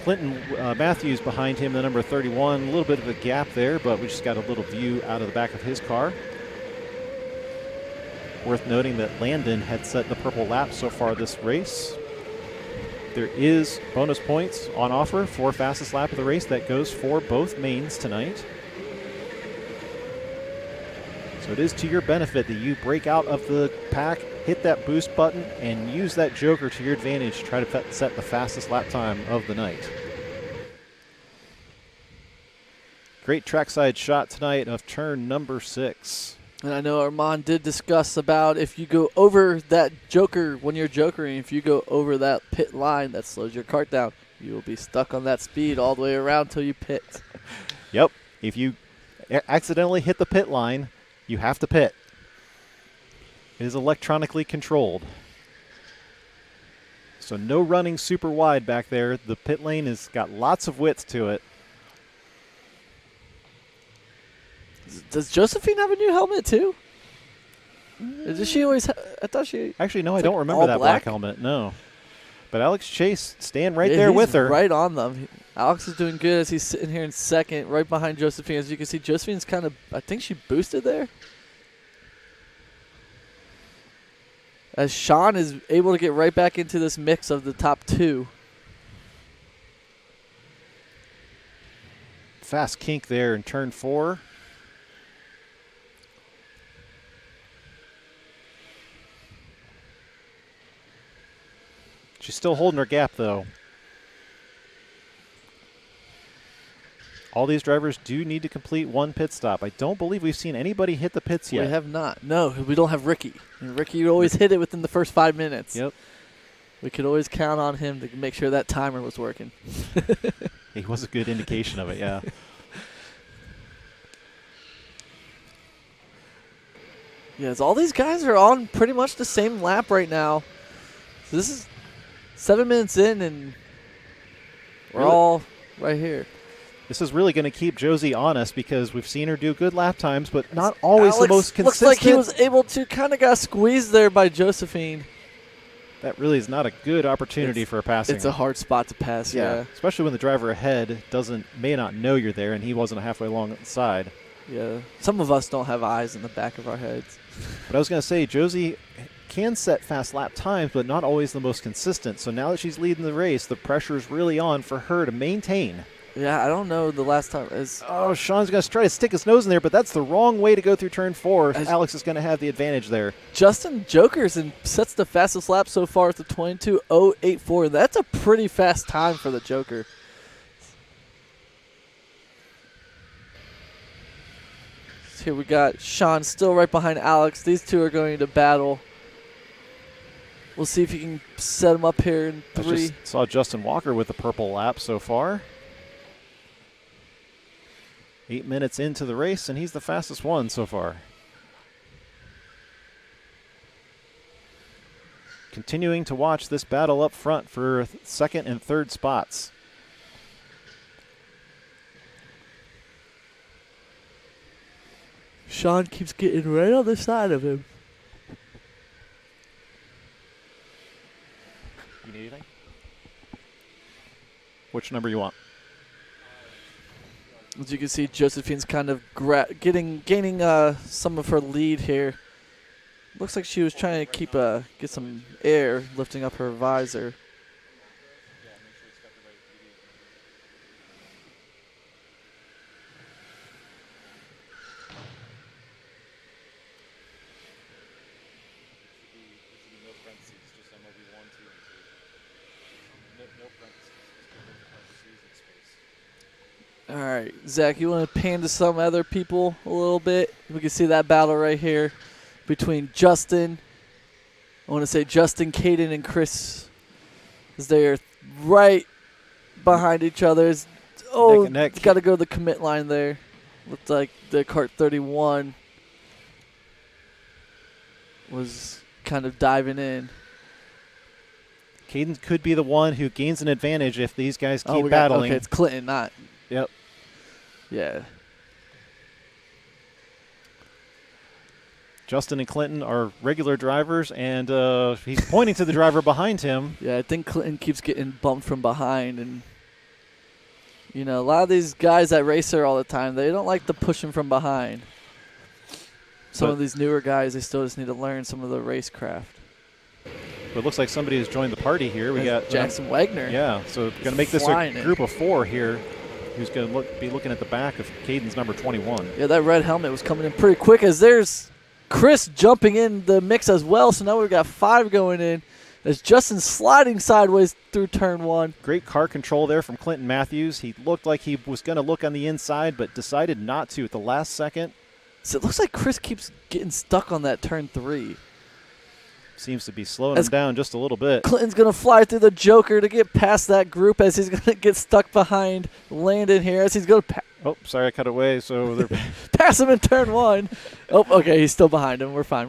Clinton Matthews behind him, the number 31. A little bit of a gap there, but we just got a little view out of the back of his car. Worth noting that Landon had set the purple lap so far this race. There is bonus points on offer for fastest lap of the race. That goes for both mains tonight. So it is to your benefit that you break out of the pack, hit that boost button, and use that Joker to your advantage to try to set the fastest lap time of the night. Great trackside shot tonight of turn number 6. And I know Armand did discuss about if you go over that Joker when you're jokering, if you go over that pit line that slows your kart down, you will be stuck on that speed all the way around till you pit. Yep. If you accidentally hit the pit line, you have to pit. It is electronically controlled. So no running super wide back there. The pit lane has got lots of width to it. Does Josephine have a new helmet too? Does she always? I thought she. Actually, no, I It's don't like remember all that black black? helmet. No. But Alex Chase staying right Yeah, there he's with her. right on them. Alex is doing good as he's sitting here in second, right behind Josephine. As you can see, Josephine's kind of, I think she boosted there. As Sean is able to get right back into this mix of the top two. Fast kink there in turn 4. She's still holding her gap, though. All these drivers do need to complete one pit stop. I don't believe we've seen anybody hit the pits yet. We have not. No, we don't have Ricky. And Ricky would always hit it within the first 5 minutes. Yep. We could always count on him to make sure that timer was working. He was a good indication of it, yeah. Yes, all these guys are on pretty much the same lap right now. So this is 7 minutes in, and we're Really? all right here. This is really going to keep Josie honest because we've seen her do good lap times, but not always Alex the most consistent. looks like he was able to kind of got squeezed there by Josephine. That really is not a good opportunity for a passing. It's a hard spot to pass, yeah. Especially when the driver ahead may not know you're there, and he wasn't halfway along the side. Yeah. Some of us don't have eyes in the back of our heads. But I was going to say, Josie can set fast lap times, but not always the most consistent. So now that she's leading the race, the pressure is really on for her to maintain. Yeah, I don't know the last time. Oh, Sean's going to try to stick his nose in there, but that's the wrong way to go through turn 4. As Alex is going to have the advantage there. Justin jokers and sets the fastest lap so far at the 22.084. That's a pretty fast time for the Joker. So here we got Sean still right behind Alex. These two are going to battle. We'll see if he can set him up here in I 3. just saw Justin Walker with the purple lap so far. 8 minutes into the race, and he's the fastest one so far. Continuing to watch this battle up front for second and third spots. Sean keeps getting right on the side of him. You need anything? Which number you want? As you can see, Josephine's kind of gaining some of her lead here. Looks like she was trying to get some air, lifting up her visor. All right, Zach, you want to pan to some other people a little bit? We can see that battle right here between Justin. I want to say Justin, Caden, and Chris, as they are right behind each other. Neck and neck. Got to go to the commit line there. Looked like the kart 31 was kind of diving in. Caden could be the one who gains an advantage if these guys keep Okay, battling. it's Clinton, not. Yep. Yeah. Justin and Clinton are regular drivers, and he's pointing to the driver behind him. Yeah, I think Clinton keeps getting bumped from behind. And, you know, a lot of these guys that race her all the time, they don't like to push him from behind. Some of these newer guys, they still just need to learn some of the racecraft. But it looks like somebody has joined the party here. We got Jackson Wagner. Yeah, so going to make this a Flying group of 4 here. Who's going to be looking at the back of Caden's number 21. Yeah, that red helmet was coming in pretty quick as there's Chris jumping in the mix as well. So now we've got 5 going in as Justin sliding sideways through turn 1. Great car control there from Clinton Matthews. He looked like he was going to look on the inside, but decided not to at the last second. So it looks like Chris keeps getting stuck on that turn 3. Seems to be slowing him down just a little bit. Clinton's going to fly through the Joker to get past that group as he's going to get stuck behind Landon here as he's going to Oh, sorry, I cut away. So they're pass him in turn 1. Oh, okay, he's still behind him. We're fine.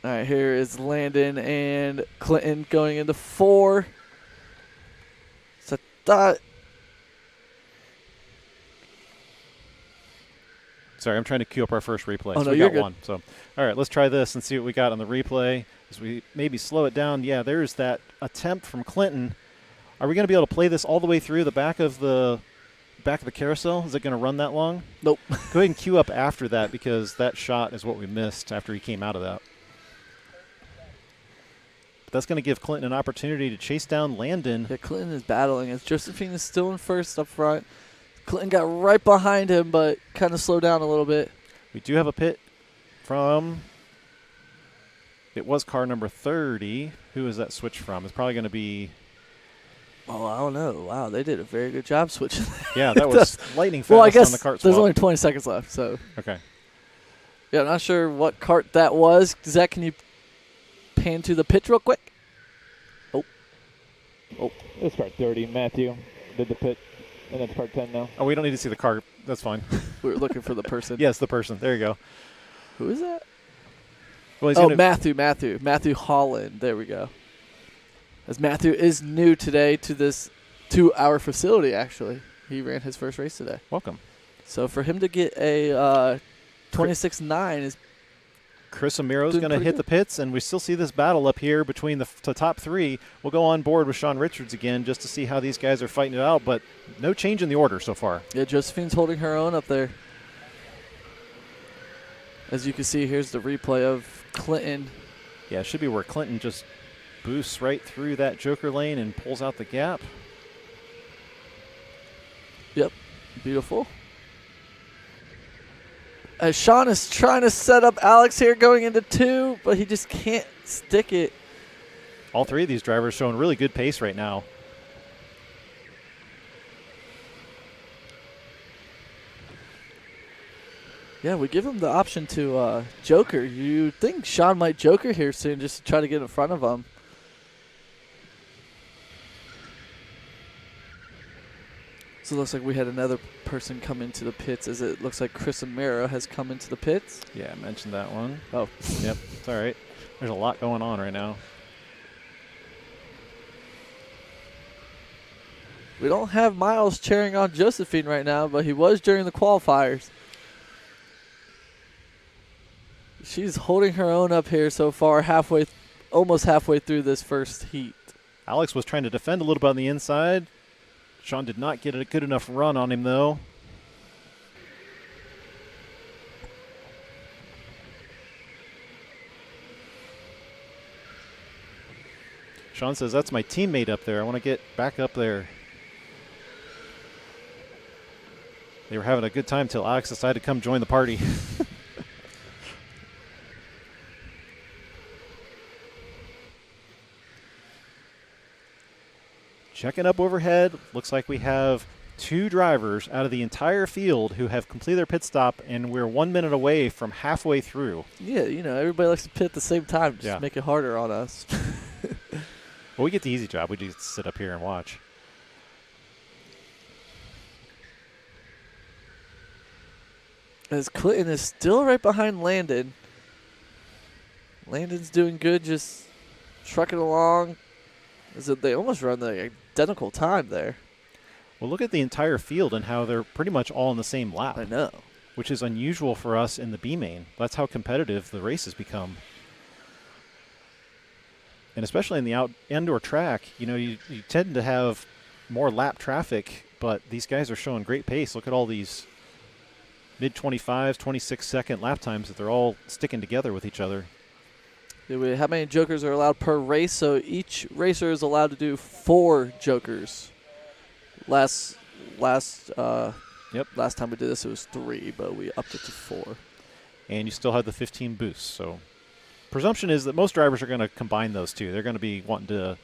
All right, here is Landon and Clinton going into 4. So that. Sorry, I'm trying to queue up our first replay. Oh, so no, we you're got good. one. So, all right, let's try this and see what we got on the replay. As we maybe slow it down. Yeah, there's that attempt from Clinton. Are we going to be able to play this all the way through the back of the carousel? Is it going to run that long? Nope. Go ahead and queue up after that because that shot is what we missed after he came out of that. But that's going to give Clinton an opportunity to chase down Landon. Yeah, Clinton is battling as Josephine is still in first up front. Clinton got right behind him, but kind of slowed down a little bit. We do have a pit from, it was car number 30. Who is that switch from? It's probably going to be. Oh, I don't know. Wow, they did a very good job switching. Yeah, that was lightning fast well, I guess on the kart there's swap. only 20 seconds left, so. Okay. Yeah, I'm not sure what cart that was. Zach, can you pan to the pitch real quick? Oh. It's cart 30. Matthew did the pit, and it's cart 10 now. Oh, we don't need to see the car. That's fine. We were looking for the person. Yes, the person. There you go. Who is that? Well, he's Oh, gonna, Matthew Holland. There we go. As Matthew is new today to our facility, actually. He ran his first race today. welcome. So for him to get a 26.9 is Chris Amiro's doing going to pretty hit good. the pits, and we still see this battle up here between the top 3. We'll go on board with Sean Richards again just to see how these guys are fighting it out, but no change in the order so far. Yeah, Josephine's holding her own up there. As you can see, here's the replay of Clinton. Yeah, it should be where Clinton just boosts right through that joker lane and pulls out the gap. Yep, beautiful. As Sean is trying to set up Alex here going into 2, but he just can't stick it. All 3 of these drivers showing really good pace right now. Yeah, we give him the option to joker. You think Sean might joker here soon just to try to get in front of him. So it looks like we had another person come into the pits, as it looks like Chris Amira has come into the pits. Yeah, I mentioned that one. Oh. Yep, it's all right. There's a lot going on right now. We don't have Miles cheering on Josephine right now, but he was during the qualifiers. She's holding her own up here so far, almost halfway through this first heat. Alex was trying to defend a little bit on the inside. Sean did not get a good enough run on him, though. Sean says, that's my teammate up there. I want to get back up there. They were having a good time till Alex decided to come join the party. Checking up overhead, looks like we have 2 drivers out of the entire field who have completed their pit stop, and we're 1 minute away from halfway through. Yeah, everybody likes to pit at the same time. Just Yeah. make it harder on us. Well, we get the easy job. We just sit up here and watch. As Clinton is still right behind Landon. Landon's doing good, just trucking along. They almost run the identical time there. Well, look at the entire field and how they're pretty much all in the same lap, I know. which is unusual for us in the B main. That's how competitive the races become. And especially in the indoor track, you tend to have more lap traffic, but these guys are showing great pace. Look at all these mid-25s, 26-second lap times that they're all sticking together with each other. How many jokers are allowed per race? So each racer is allowed to do 4 jokers. Last time we did this, it was 3, but we upped it to 4. And you still have the 15 boosts. So presumption is that most drivers are going to combine those 2. They're going to be wanting to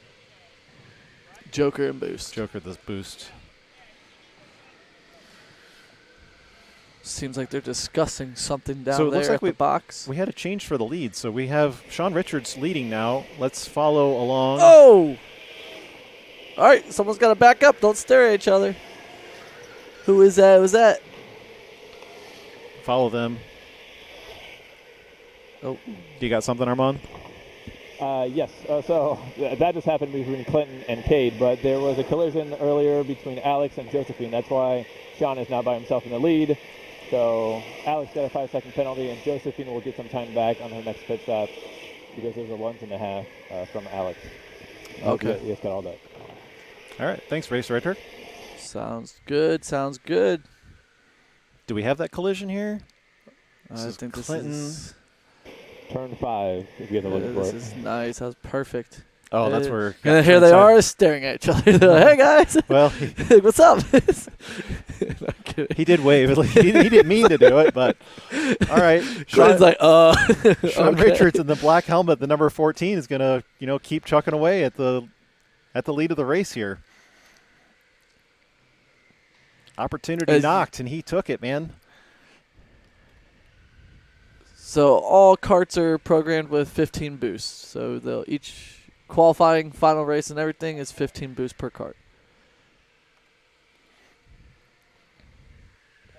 Joker and boost. joker this boost. Seems like they're discussing something down So it there looks like at the box. We had a change for the lead. So we have Sean Richards leading now. Let's follow along. Oh! All right, someone's got to back up. Don't stare at each other. Who is that? Was that? Follow them. Oh, You got something, Armand? Yes. So that just happened between Clinton and Cade, but there was a collision earlier between Alex and Josephine. That's why Sean is now by himself in the lead. So Alex got a 5-second penalty, and Josephine will get some time back on her next pit stop because there's a 1.5 from Alex. Okay. He just got all that. All right. Thanks, Race Director. sounds good. Sounds good. Do we have that collision here? I think Clinton. this is Turn 5, if you get to look for this it. is nice. That was perfect. Oh, that's where. And here they are staring at each other. They're like, hey guys, Well, what's up? he did wave. He didn't mean to do it, but all right. Sean's like, Sean okay. Richards in the black helmet, the number 14, is gonna keep chucking away at the lead of the race here. Opportunity knocked, and he took it, man. So all karts are programmed with 15 boosts. So they'll each qualifying, final race, and everything is 15 boosts per kart.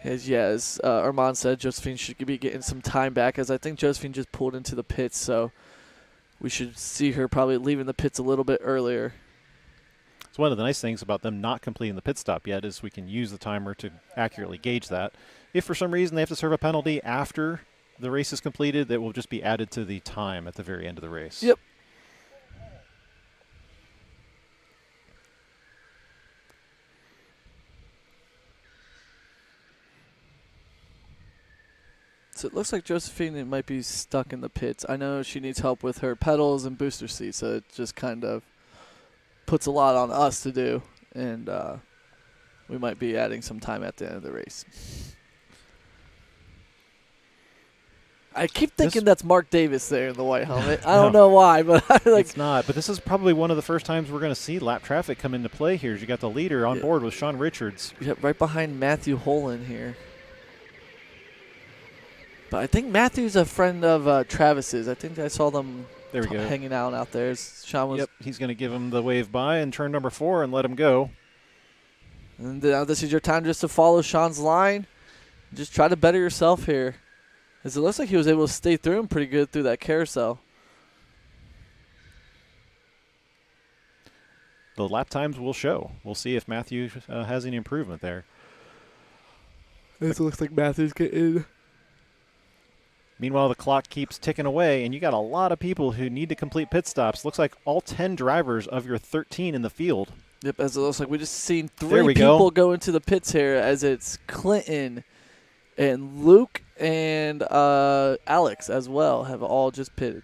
As Armand said, Josephine should be getting some time back, as I think Josephine just pulled into the pits, so we should see her probably leaving the pits a little bit earlier. It's one of the nice things about them not completing the pit stop yet is we can use the timer to accurately gauge that. If for some reason they have to serve a penalty after the race is completed, that will just be added to the time at the very end of the race. Yep. So it looks like Josephine might be stuck in the pits. I know she needs help with her pedals and booster seat, so it just kind of puts a lot on us to do, and we might be adding some time at the end of the race. I keep thinking that's Mark Davis there in the white helmet. I don't know why, but It's not. But this is probably one of the first times we're going to see lap traffic come into play here. You got the leader on board with Sean Richards. Yeah, right behind Matthew Holland here. But I think Matthew's a friend of Travis's. I think I saw them hanging out there. Sean was. Yep, he's going to give him the wave by in turn number 4 and let him go. And now this is your time just to follow Sean's line. Just try to better yourself here. As it looks like he was able to stay through him pretty good through that carousel. The lap times will show. We'll see if Matthew has any improvement there. It looks like Matthew's getting. Meanwhile, the clock keeps ticking away, and you got a lot of people who need to complete pit stops. Looks like all 10 drivers of your 13 in the field. Yep, as it looks like we just seen 3 people go into the pits here, as it's Clinton and Luke and Alex as well have all just pitted.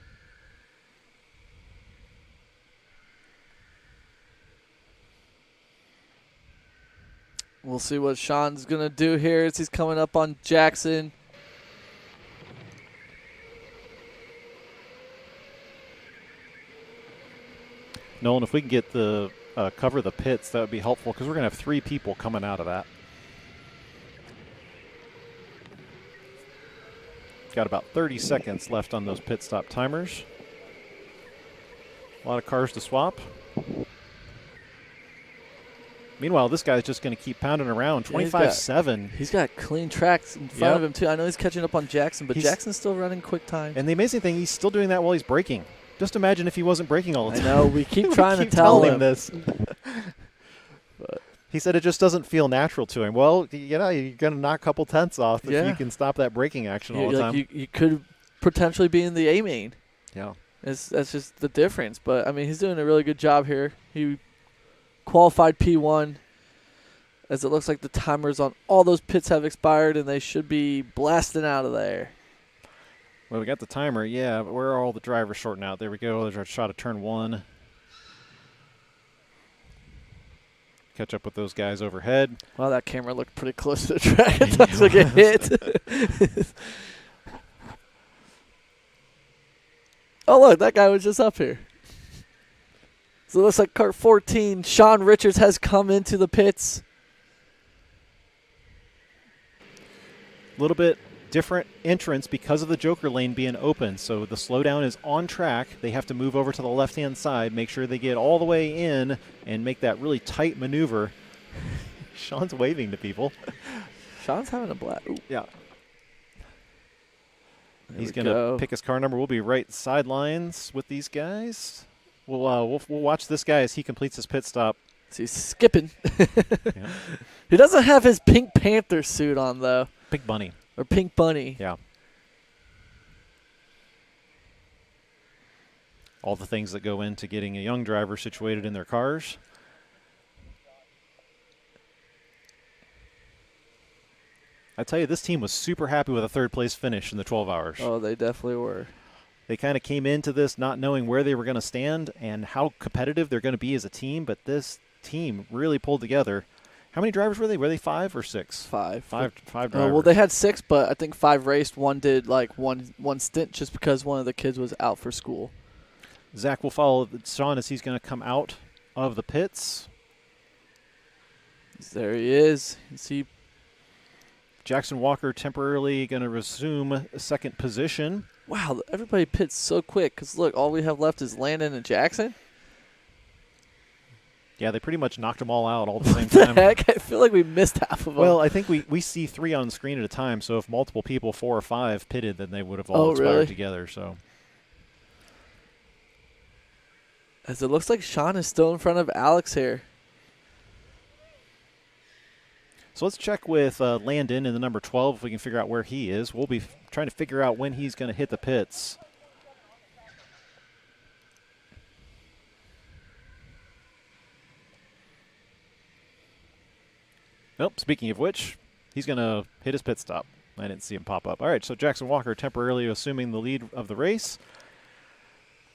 We'll see what Sean's going to do here as he's coming up on Jackson. Nolan, if we can get the cover the pits, that would be helpful because we're going to have 3 people coming out of that. Got about 30 seconds left on those pit stop timers. A lot of cars to swap. Meanwhile, this guy's just going to keep pounding around. 25-7. He's got clean tracks in front of him, too. I know he's catching up on Jackson, but Jackson's still running quick time. And the amazing thing, he's still doing that while he's braking. Just imagine if he wasn't braking all the time. I know. We keep trying to tell him this. But he said it just doesn't feel natural to him. Well, you're going to knock a couple tenths off if you can stop that braking action all the time. You could potentially be in the A main. Yeah. That's just the difference. But, I mean, he's doing a really good job here. He qualified P1, as it looks like the timers on all those pits have expired, and they should be blasting out of there. Well, we got the timer. Yeah, but where are all the drivers sorting out? There we go. There's our shot of turn 1. Catch up with those guys overhead. Wow, that camera looked pretty close to the track. It looks like it hit. Oh, look, that guy was just up here. So it looks like kart 14, Sean Richards has come into the pits. A little bit different entrance because of the Joker lane being open. So the slowdown is on track. They have to move over to the left-hand side, make sure they get all the way in and make that really tight maneuver. Sean's waving to people. Sean's having a blast. Ooh. Yeah. He's going to pick his car number. We'll be right sidelines with these guys. We'll watch this guy as he completes his pit stop. So he's skipping. Yeah. He doesn't have his Pink Panther suit on, though. Pink Bunny. Or Pink Bunny. Yeah. All the things that go into getting a young driver situated in their cars. I tell you, this team was super happy with a third-place finish in the 12 hours. Oh, they definitely were. They kind of came into this not knowing where they were going to stand and how competitive they're going to be as a team, but this team really pulled together. How many drivers were they? Were they 5 or 6? Five. Five drivers. Well, they had 6, but I think 5 raced. One did like one stint just because one of the kids was out for school. Zach will follow Sean as he's going to come out of the pits. There he is. You see Jackson Walker temporarily going to resume second position. Wow, everybody pits so quick because, look, all we have left is Landon and Jackson. Yeah, they pretty much knocked them all out all at the same What the time. heck? I feel like we missed half of them. Well, I think we see 3 on the screen at a time, so if multiple people, 4 or 5, pitted, then they would have all expired really? together. So As it looks like Sean is still in front of Alex here. So let's check with Landon in the number 12 if we can figure out where he is. We'll be trying to figure out when he's going to hit the pits. Nope, speaking of which, he's going to hit his pit stop. I didn't see him pop up. All right, so Jackson Walker temporarily assuming the lead of the race.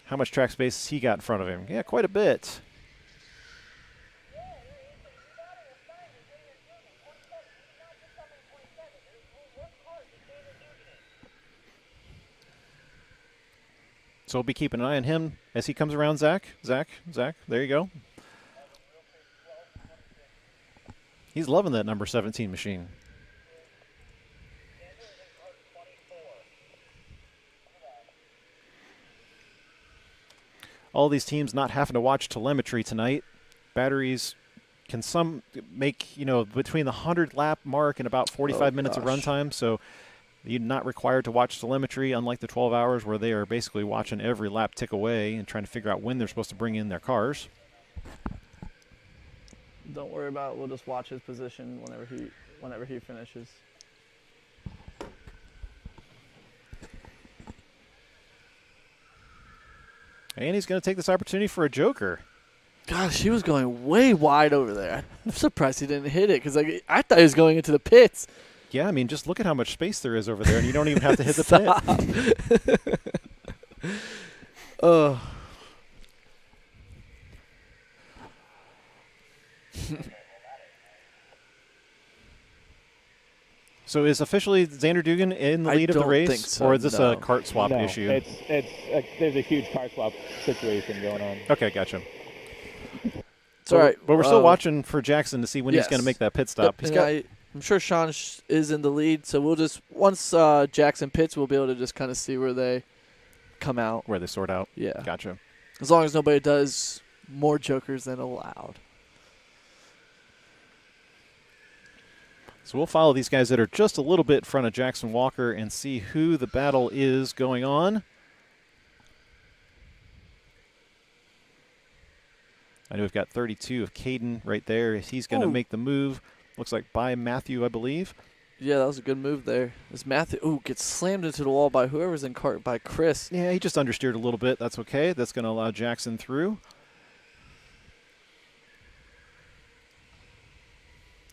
How much track space has he got in front of him? Yeah, quite a bit. So we'll be keeping an eye on him as he comes around Zach. Zach, there you go. He's loving that number 17 machine. All these teams not having to watch telemetry tonight. Batteries can some make, between the 100 lap mark and about 45 minutes of runtime. So you're not required to watch telemetry, unlike the 12 hours where they are basically watching every lap tick away and trying to figure out when they're supposed to bring in their cars. Don't worry about it. We'll just watch his position whenever he finishes. And he's going to take this opportunity for a joker. Gosh, he was going way wide over there. I'm surprised he didn't hit it because I thought he was going into the pits. Yeah, I mean, just look at how much space there is over there, and you don't even have to hit the pit. Oh. So is officially Xander Dugan in the lead of the race, think so, or is this no. a cart swap No, issue? there's a huge car swap situation going on. Okay, gotcha. It's all right. But we're still watching for Jackson to see when he's yes. going to make that pit stop. Yep, and I'm sure Sean is in the lead, so we'll just once Jackson pits, we'll be able to just kind of see where they come out. Where they sort out. Yeah. Gotcha. As long as nobody does more jokers than allowed. So we'll follow these guys that are just a little bit in front of Jackson Walker and see who the battle is going on. I know we've got 32 of Caden right there. He's going to make the move. Looks like by Matthew, I believe. Yeah, that was a good move there. This Matthew, gets slammed into the wall by whoever's in cart, by Chris. Yeah, he just understeered a little bit. That's okay. That's going to allow Jackson through.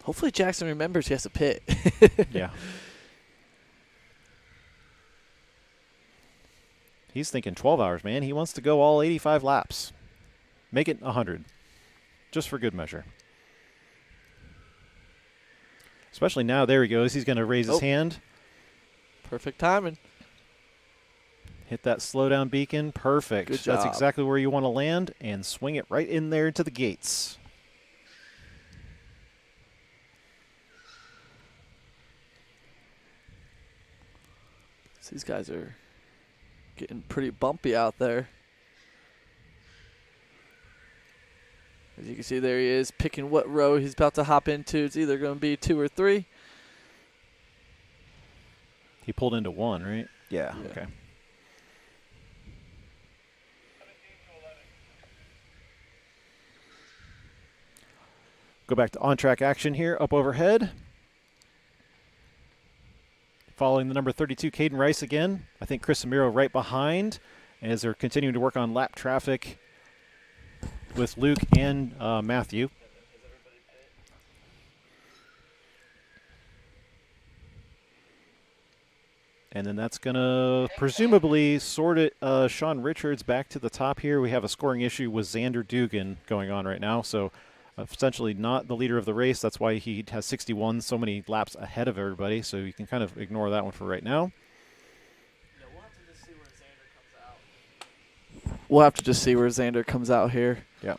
Hopefully Jackson remembers he has to pit. Yeah. He's thinking 12 hours, man. He wants to go all 85 laps. Make it 100, just for good measure. Especially now, there he goes. He's going to raise his hand. Perfect timing. Hit that slowdown beacon. Perfect. Good job. That's exactly where you want to land, and swing it right in there to the gates. These guys are getting pretty bumpy out there. As you can see, there he is, picking what row he's about to hop into. It's either going to be 2 or 3. He pulled into 1, right? Yeah. Yeah. Okay. Go back to on-track action here, up overhead. Following the number 32, Caden Rice again. I think Chris Amiro right behind as they're continuing to work on lap traffic with Luke and Matthew. And then that's going to presumably sort it Sean Richards back to the top here. We have a scoring issue with Xander Dugan going on right now. So essentially not the leader of the race. That's why he has 61, so many laps ahead of everybody. So you can kind of ignore that one for right now. We'll have to just see where Xander comes out here. Yeah.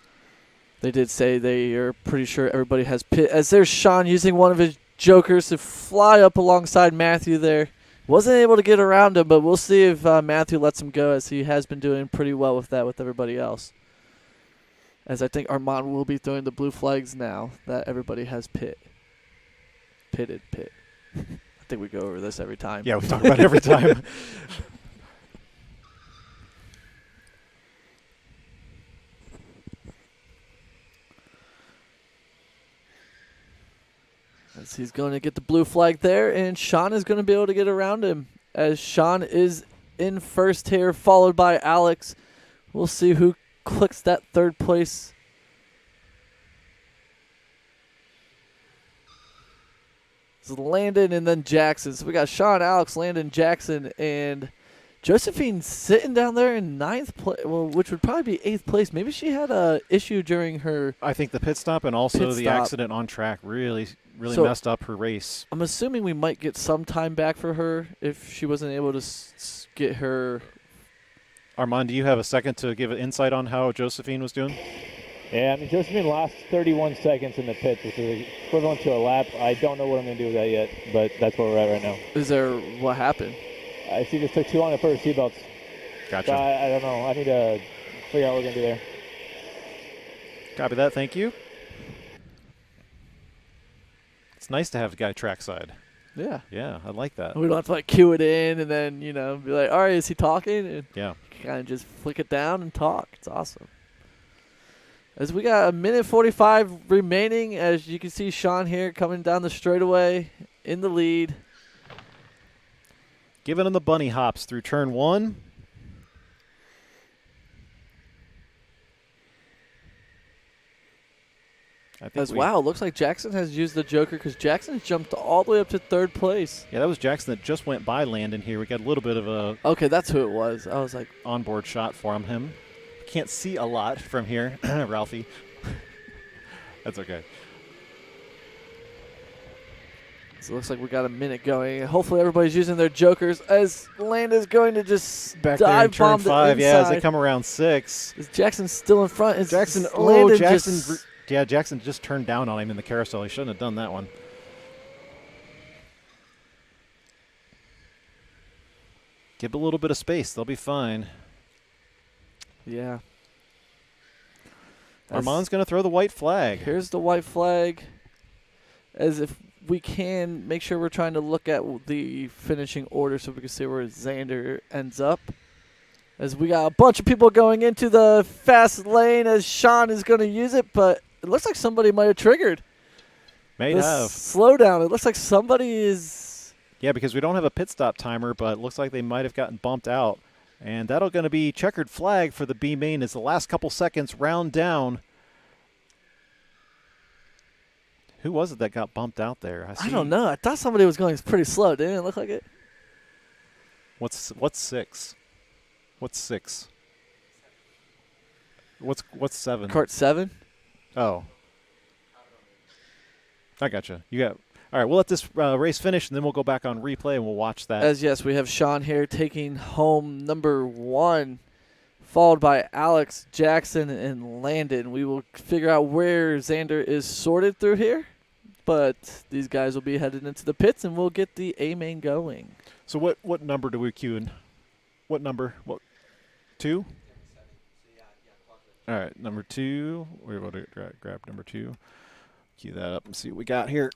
They did say they are pretty sure everybody has pit. As there's Sean using one of his jokers to fly up alongside Matthew there. Wasn't able to get around him, but we'll see if Matthew lets him go, as he has been doing pretty well with that with everybody else. As I think Armand will be throwing the blue flags now that everybody has pitted. I think we go over this every time. Yeah, we talk about it every time. As he's going to get the blue flag there, and Sean is going to be able to get around him, as Sean is in first here, followed by Alex. We'll see who clicks that third place. It's Landon and then Jackson. So we got Sean, Alex, Landon, Jackson, and Josephine sitting down there in ninth place, well, which would probably be 8th place. Maybe she had a issue during her. I think the pit stop and also Pit the stop. accident on track really So- messed up her race. I'm assuming we might get some time back for her if she wasn't able to get her. Armand, do you have a second to give an insight on how Josephine was doing? Yeah, I mean, Josephine lost 31 seconds in the pits, which is equivalent to a lap. I don't know what I'm going to do with that yet, but that's where we're at right now. Is there what happened? She just took too long to put her seatbelts. Gotcha. So I don't know. I need to figure out what we're going to do there. Copy that. Thank you. It's nice to have a guy trackside. Yeah. Yeah, I like that. We don't have to like cue it in and then, be like, all right, is he talking? And Yeah. kind of just flick it down and talk. It's awesome. As we got a minute 45 remaining, as you can see Sean here coming down the straightaway in the lead. Giving him the bunny hops through turn 1. I think Wow, looks like Jackson has used the Joker because Jackson jumped all the way up to 3rd place. Yeah, that was Jackson that just went by Landon here. We got a little bit of a Okay, that's who it was. I was like, onboard shot for him. Can't see a lot from here, Ralphie. That's okay. so it looks like we got a minute going. Hopefully everybody's using their Jokers as Landon's going to just Back there in dive turn bomb the 5, yeah, as they inside. come around 6. Is Jackson still in front? Is Jackson, Landon Jackson, just- yeah, Jackson just turned down on him in the carousel. He shouldn't have done that one. Give a little bit of space. They'll be fine. Yeah. Armand's going to throw the white flag. Here's the white flag. As if we can make sure we're trying to look at the finishing order so we can see where Xander ends up. As we got a bunch of people going into the fast lane as Sean is going to use it, but it looks like somebody might have triggered May the have. slowdown. It looks like somebody is. Yeah, because we don't have a pit stop timer, but it looks like they might have gotten bumped out. And that'll going to be checkered flag for the B main as the last couple seconds round down. Who was it that got bumped out there? I don't know. I thought somebody was going pretty slow. Didn't it look like it? What's 6? What's 6? What's 7? Kart 7? Oh. I gotcha. You got. All right, we'll let this race finish, and then we'll go back on replay, and we'll watch that. As yes, we have Sean here taking home number 1, followed by Alex, Jackson, and Landon. We will figure out where Xander is sorted through here, but these guys will be headed into the pits, and we'll get the A main going. So what number do we queue in? What number? What? 2? All right, number 2. We're going to grab number 2. Queue that up and see what we got here.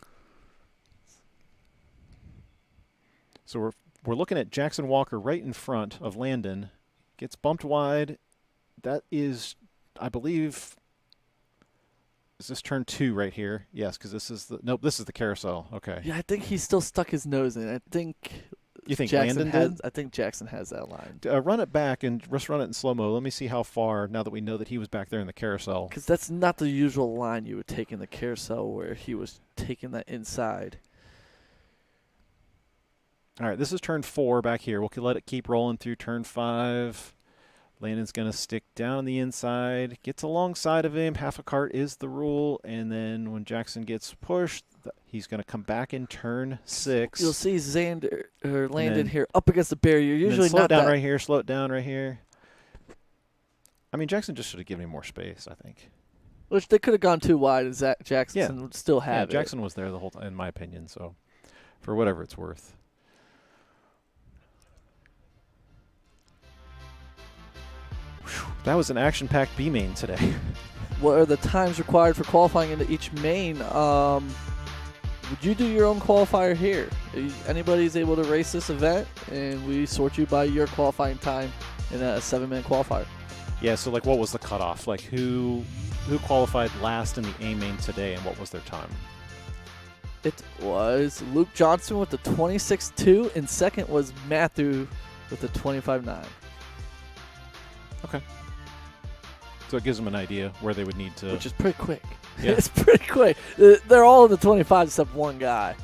So we're we're looking at Jackson Walker right in front of Landon. Gets bumped wide. That is, I believe, is this turn 2 right here? Yes, because this is the this is the carousel. Okay. Yeah, I think he still stuck his nose in. I think. You think Jackson Landon did? I think Jackson has that line. Run it back and just run it in slow-mo. Let me see how far, now that we know that he was back there in the carousel. Because that's not the usual line you would take in the carousel where he was taking that inside. All right, this is turn 4 back here. We'll let it keep rolling through turn 5. Landon's going to stick down the inside, gets alongside of him. Half a kart is the rule. And then when Jackson gets pushed, he's going to come back in turn 6. You'll see Landon here up against the barrier. Usually slow not it down that. right here, slow it down right here. I mean, Jackson just should have given him more space, I think. Which they could have gone too wide, and Jackson would still have it. Jackson was there the whole time, in my opinion, so for whatever it's worth. That was an action-packed B main today. What are the times required for qualifying into each main? Would you do your own qualifier here? Anybody's able to race this event, and we sort you by your qualifying time in a 7-man qualifier. Yeah, so like what was the cutoff? Like who qualified last in the A main today, and what was their time? It was Luke Johnson with the 26.2, and second was Matthew with the 25.9. Okay. So it gives them an idea where they would need to. Which is pretty quick. Yeah. It's pretty quick. They're all in the 25 except one guy.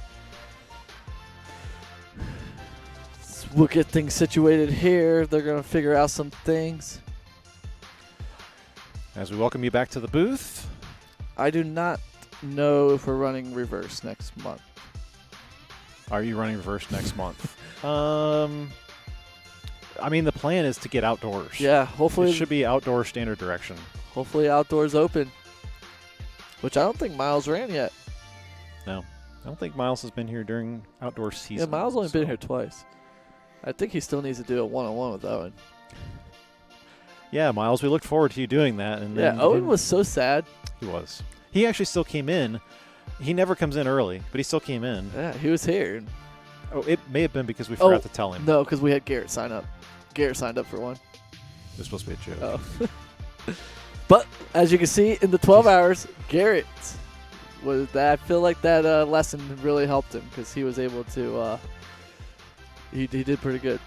So we'll get things situated here. They're going to figure out some things. As we welcome you back to the booth. I do not know if we're running reverse next month. Are you running reverse next month? I mean, the plan is to get outdoors. Yeah, hopefully. It should be outdoor standard direction. Hopefully outdoors open. Which I don't think Miles ran yet. No. I don't think Miles has been here during outdoor season. Yeah, Miles only been here twice. I think he still needs to do a one-on-one with Owen. Yeah, Miles, we looked forward to you doing that. And Yeah, then Owen was so sad. He was. He actually still came in. He never comes in early, but he still came in. Yeah, he was here. Oh, it may have been because we forgot to tell him. No, because we had Garrett sign up. Garrett signed up for one. It was supposed to be a joke. Oh. But as you can see in the 12 hours, Garrett was that. I feel like that lesson really helped him because he was able to. He did pretty good.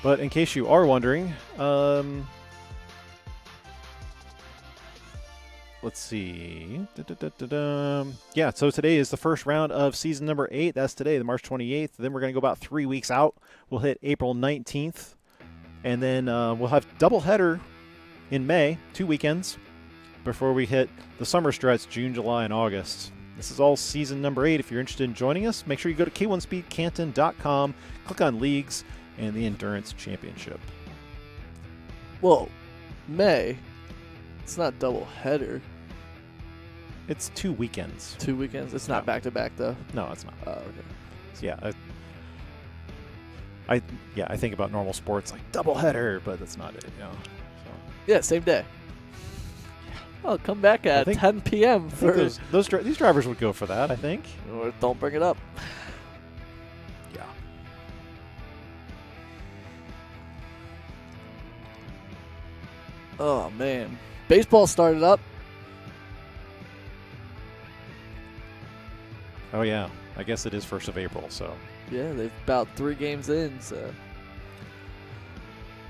But in case you are wondering, let's see. Yeah, so today is the first round of season number 8. That's today, the March 28th. Then we're going to go about 3 weeks out. We'll hit April 19th. And then we'll have doubleheader in May, 2 weekends, before we hit the summer stretch, June, July, and August. This is all season number 8. If you're interested in joining us, make sure you go to k1speedcanton.com, click on Leagues, and the Endurance Championship. Whoa, May. It's not double header. It's 2 weekends. 2 weekends. It's not back to back though. No, it's not. Oh, okay. So, yeah, I think about normal sports like doubleheader, but that's not it. You know. So. Yeah, same day. Oh, come back at 10 p.m. for these drivers would go for that. I think. Or don't bring it up. Yeah. Oh man, baseball started up. Oh yeah, I guess it is 1st of April. So. Yeah, they've about 3 games in. So.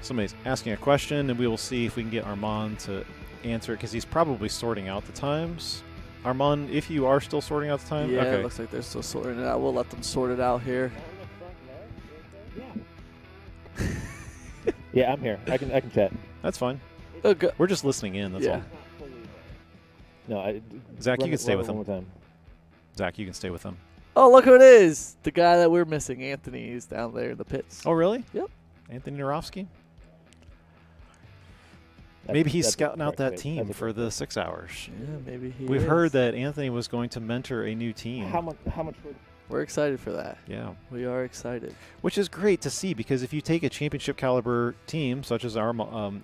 Somebody's asking a question, and we will see if we can get Armand to answer it because he's probably sorting out the times. Armand, if you are still sorting out the time, Yeah, okay. It looks like they're still sorting it out. We'll let them sort it out here. Yeah, I'm here. I can chat. That's fine. Oh, good. We're just listening in. That's all. No, Zach, you can stay with one him. more time. Zach, you can stay with him. Oh, look who it is. The guy that we're missing, Anthony, is down there in the pits. Oh, really? Yep. Anthony Narofsky? Maybe he's scouting out that team for the 6 hours. Yeah, maybe he We've is. heard that Anthony was going to mentor a new team. How much? We're excited for that. Yeah. We are excited. Which is great to see because if you take a championship caliber team, such as our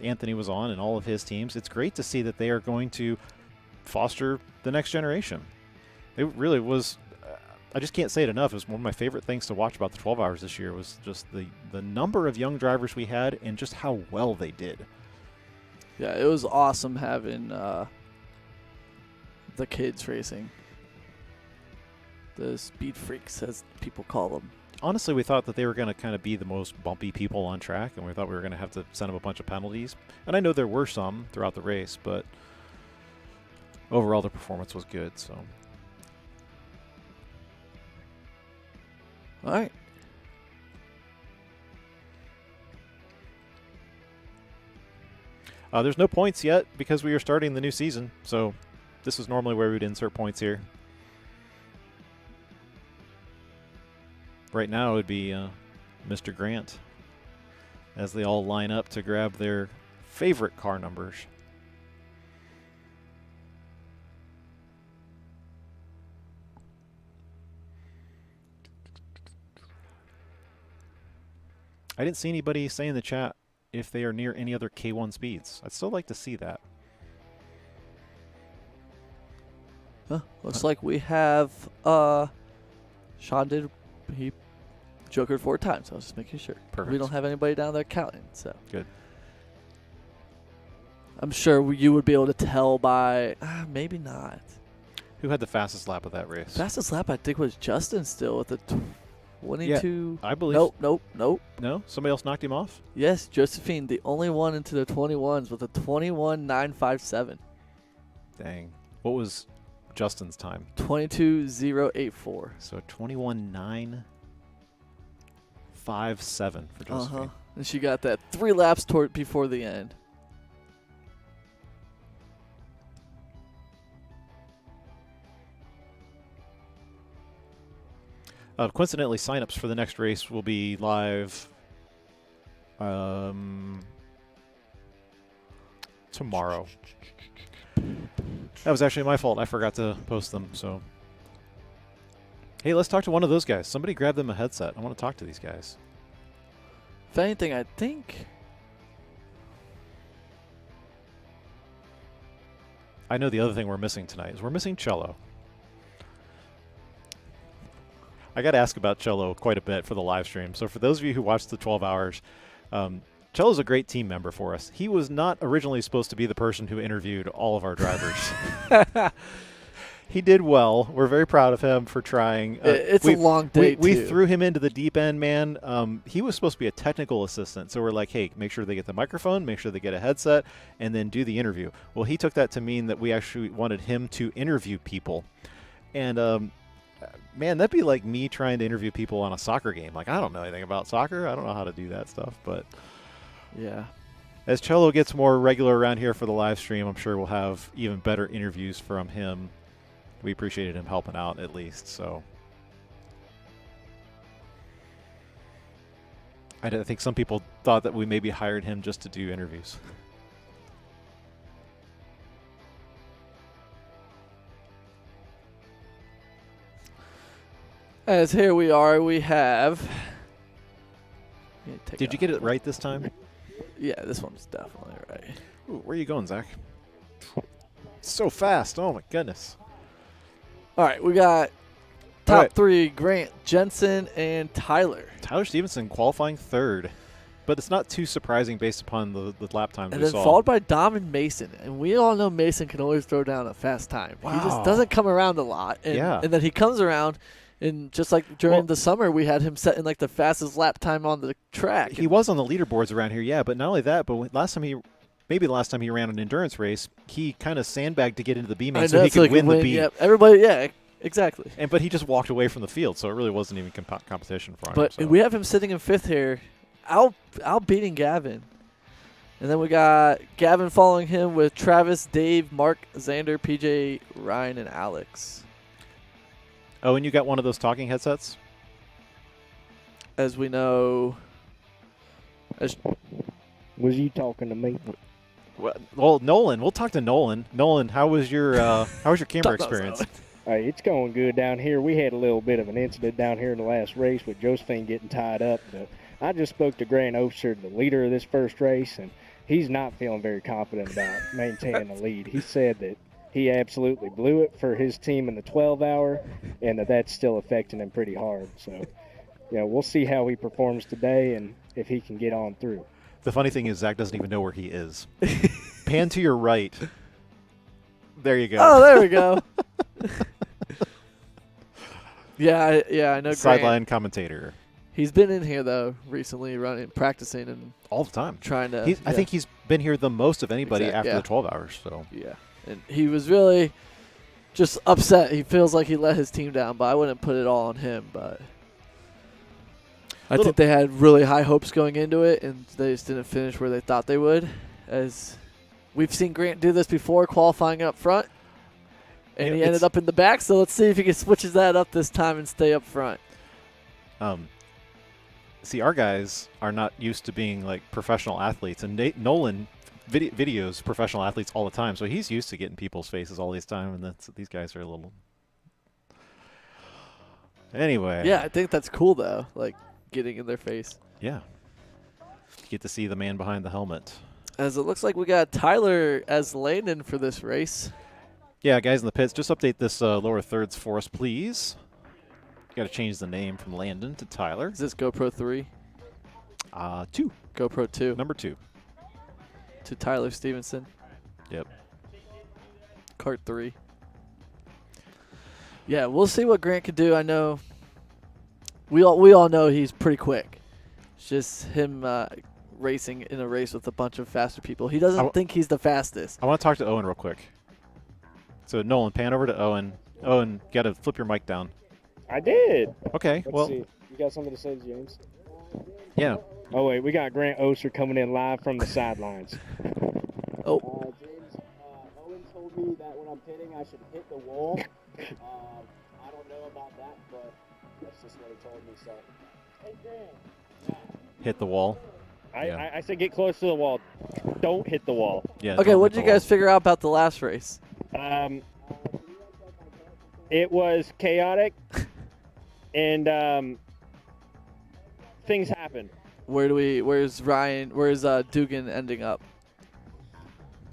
Anthony was on and all of his teams, it's great to see that they are going to foster the next generation. It really was. I just can't say it enough. It was one of my favorite things to watch about the 12 hours this year was just the number of young drivers we had and just how well they did. Yeah, it was awesome having the kids racing. The speed freaks, as people call them. Honestly, we thought that they were going to kind of be the most bumpy people on track, and we thought we were going to have to send them a bunch of penalties. And I know there were some throughout the race, but overall the performance was good. So, all right. There's no points yet because we are starting the new season. So this is normally where we'd insert points here. Right now it would be Mr. Grant as they all line up to grab their favorite car numbers. I didn't see anybody say in the chat if they are near any other K1 speeds. I'd still like to see that. Huh, looks like we have Sean did he jokered 4 times. I was just making sure. Perfect. We don't have anybody down there counting, so Good. I'm sure you would be able to tell by maybe not. Who had the fastest lap of that race? Fastest lap I think was Justin still with the 22. I believe. Nope. No? Somebody else knocked him off? Yes, Josephine, the only one into the 21s with a 21.957. Dang. What was Justin's time? 22.084. So 21.957 for Josephine. And she got that 3 laps before the end. Coincidentally, signups for the next race will be live tomorrow. That was actually my fault. I forgot to post them. So, hey, let's talk to one of those guys. Somebody grab them a headset. I want to talk to these guys. If anything, I think I know the other thing we're missing tonight is we're missing Cello. I got to ask about Cello quite a bit for the live stream. So for those of you who watched the 12 hours, Cello's a great team member for us. He was not originally supposed to be the person who interviewed all of our drivers. He did well. We're very proud of him for trying. It's a long day, we too. threw him into the deep end, man. He was supposed to be a technical assistant. So we're like, hey, make sure they get the microphone, make sure they get a headset, and then do the interview. Well, he took that to mean that we actually wanted him to interview people. And man, that'd be like me trying to interview people on a soccer game. Like, I don't know anything about soccer. I don't know how to do that stuff. But yeah, as Cello gets more regular around here for the live stream, I'm sure we'll have even better interviews from him. We appreciated him helping out at least. So I think some people thought that we maybe hired him just to do interviews. as here we are, we have. Did you get it right this time? Yeah, this one's definitely right. Ooh, where are you going, Zach? So fast. Oh, my goodness. All right, we got top All right. 3, Grant, Jensen, and Tyler. Tyler Stevenson qualifying 3rd. But it's not too surprising based upon the lap times And we then saw. followed by Dom and Mason. And we all know Mason can always throw down a fast time. He just Wow. doesn't come around a lot. And, Yeah. and then he comes around, and just like during the summer, we had him setting like the fastest lap time on the track. He was on the leaderboards around here, yeah. But not only that, but last time the last time he ran an endurance race, he kind of sandbagged to get into the B main so he could win the B. Yep. Everybody, yeah, exactly. But he just walked away from the field, so it really wasn't even competition for him. But so. we have him sitting in 5th here, out beating Gavin. And then we got Gavin following him with Travis, Dave, Mark, Xander, PJ, Ryan, and Alex. Oh, and you got one of those talking headsets? As we know, Was you talking to me? Well, Nolan. We'll talk to Nolan. Nolan, how was your camera experience? Hey, it's going good down here. We had a little bit of an incident down here in the last race with Josephine getting tied up. But I just spoke to Grant Oster, the leader of this first race, and he's not feeling very confident about maintaining the lead. He said that he absolutely blew it for his team in the 12-hour, and that's still affecting him pretty hard. So, we'll see how he performs today and if he can get on through. The funny thing is Zach doesn't even know where he is. Pan to your right. There you go. Oh, there we go. I know Grant. Sideline commentator. He's been in here, though, recently practicing and All the time. trying to. I think he's been here the most of anybody Exactly, after yeah. the 12 hours. So Yeah. And he was really just upset. He feels like he let his team down, but I wouldn't put it all on him. But I think they had really high hopes going into it, and they just didn't finish where they thought they would. As we've seen Grant do this before, qualifying up front, and he ended up in the back. So let's see if he can switches that up this time and stay up front. See, our guys are not used to being like professional athletes, and Nolan videos professional athletes all the time, so he's used to getting people's faces all this time, and these guys are a little. Anyway. Yeah, I think that's cool though, like getting in their face. Yeah. You get to see the man behind the helmet. As it looks like we got Tyler as Landon for this race. Yeah, guys in the pits, just update this lower thirds for us, please. Got to change the name from Landon to Tyler. Is this GoPro 3? 2. GoPro 2. Number 2. To Tyler Stevenson. Yep. Kart 3. Yeah, we'll see what Grant can do. I know we all know he's pretty quick. It's just him racing in a race with a bunch of faster people. He doesn't think he's the fastest. I want to talk to Owen real quick. So, Nolan, pan over to Owen. Owen, you got to flip your mic down. I did. Okay, Let's see. You got something to say, James? Yeah. Oh, wait, we got Grant Oster coming in live from the sidelines. Oh. James, Owen told me that when I'm pitting, I should hit the wall. I don't know about that, but that's just what he told me. So, hey, Grant. Hit the wall. I said get close to the wall. Don't hit the wall. Yeah. Okay, don't what hit did you the guys figure out about the last race? It was chaotic, and things happened. Where's Dugan ending up?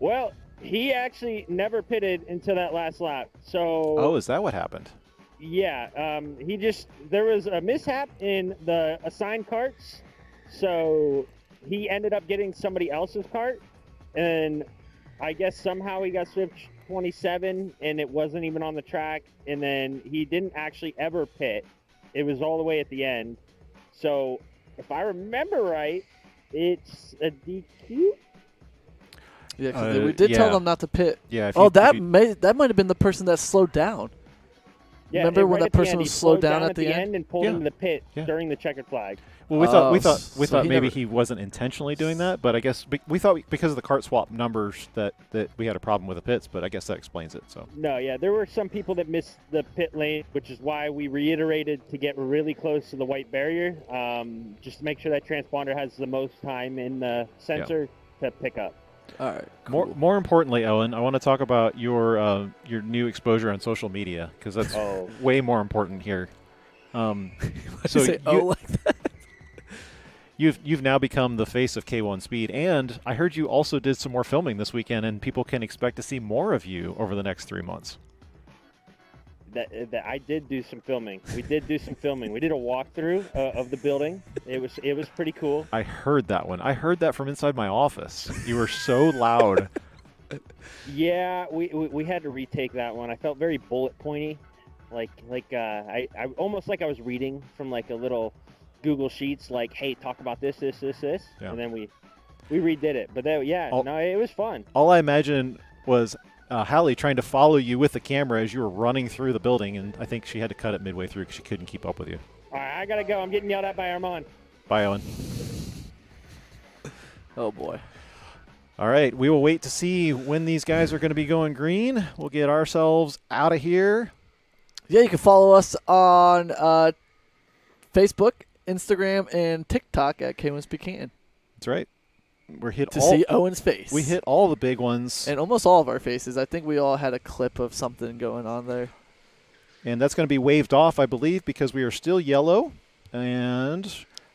Well, he actually never pitted until that last lap. So. Oh, is that what happened? Yeah. There was a mishap in the assigned carts, so he ended up getting somebody else's cart, and I guess somehow he got switched 27, and it wasn't even on the track, and then he didn't actually ever pit. It was all the way at the end. So, if I remember right, it's a DQ. Yeah, 'cause we did tell them not to pit. Yeah. That might have been the person that slowed down. Yeah, remember when right that person was slowed down at the end and pulled him to the pit during the checkered flag. Well, we thought maybe he wasn't intentionally doing that, but I guess we thought because of the cart swap numbers that we had a problem with the pits, but I guess that explains it. So. No, yeah, there were some people that missed the pit lane, which is why we reiterated to get really close to the white barrier, just to make sure that transponder has the most time in the sensor to pick up. All right. Cool. More importantly, Owen, I want to talk about your new exposure on social media because that's way more important here. So say like that? You've now become the face of K1 Speed, and I heard you also did some more filming this weekend, and people can expect to see more of you over the next 3 months. That I did do some filming. We did do some filming. We did a walkthrough of the building. It was pretty cool. I heard that one. I heard that from inside my office. You were so loud. Yeah, we had to retake that one. I felt very bullet pointy, I almost like I was reading from like a little Google Sheets, like, hey, talk about this, yeah. and then we redid it. But it was fun. All I imagine was Hallie trying to follow you with the camera as you were running through the building, and I think she had to cut it midway through because she couldn't keep up with you. All right, I gotta go. I'm getting yelled at by Armand. Bye, Owen. Oh boy. All right, we will wait to see when these guys are going to be going green. We'll get ourselves out of here. Yeah, you can follow us on Facebook, Instagram, and TikTok at K1SpeedCan. That's right. We're hit to see Owen's face. We hit all the big ones. And almost all of our faces. I think we all had a clip of something going on there. And that's going to be waved off, I believe, because we are still yellow. And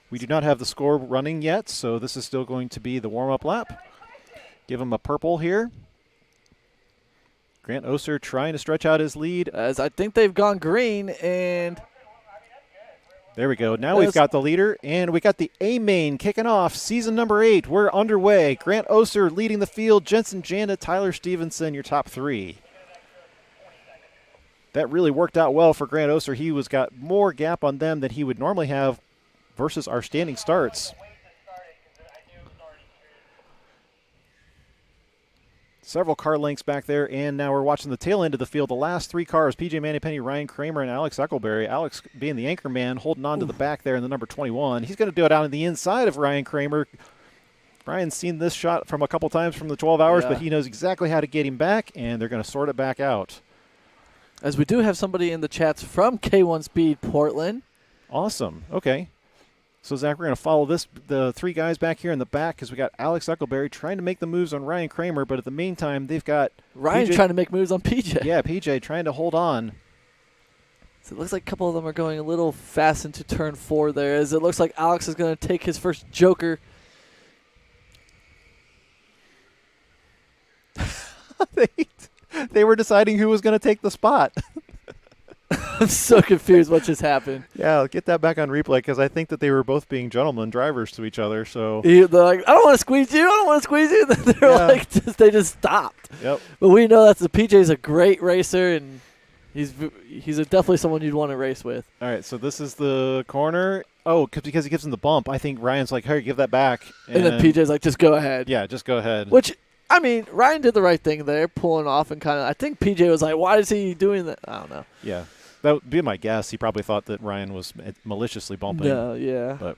we do not have the score running yet, so this is still going to be the warm-up lap. Give them a purple here. Grant Oser trying to stretch out his lead. As I think they've gone green, and there we go. Now we've got the leader, and we got the A-main kicking off season number 8. We're underway. Grant Oser leading the field. Jensen Janda, Tyler Stevenson, your top 3. That really worked out well for Grant Oser. He was got more gap on them than he would normally have versus our standing starts. Several car lengths back there, and now we're watching the tail end of the field. The last 3 cars, PJ Manipenny, Ryan Kramer, and Alex Eckelberry. Alex being the anchor man, holding on to the back there in the number 21. He's going to do it out on the inside of Ryan Kramer. Ryan's seen this shot from a couple times from the 12 hours, but he knows exactly how to get him back, and they're going to sort it back out. As we do have somebody in the chats from K1 Speed Portland. Awesome. Okay. So, Zach, we're going to follow the 3 guys back here in the back because we got Alex Eckelberry trying to make the moves on Ryan Kramer, but at the meantime, they've got Ryan PJ, trying to make moves on PJ. Yeah, PJ trying to hold on. So it looks like a couple of them are going a little fast into turn 4 there, as it looks like Alex is going to take his first joker. They were deciding who was going to take the spot. I'm so confused what just happened. Yeah, I'll get that back on replay because I think that they were both being gentlemen drivers to each other. So They're like, I don't want to squeeze you. I don't want to squeeze you. They're like, they just stopped. Yep. But we know that PJ's a great racer, and he's definitely someone you'd want to race with. All right, so this is the corner. Oh, because he gives him the bump. I think Ryan's like, hey, give that back. And then PJ's like, just go ahead. Yeah, just go ahead. Which, I mean, Ryan did the right thing there, pulling off and kind of, I think PJ was like, why is he doing that? I don't know. Yeah. That would be my guess. He probably thought that Ryan was maliciously bumping. No, yeah. But,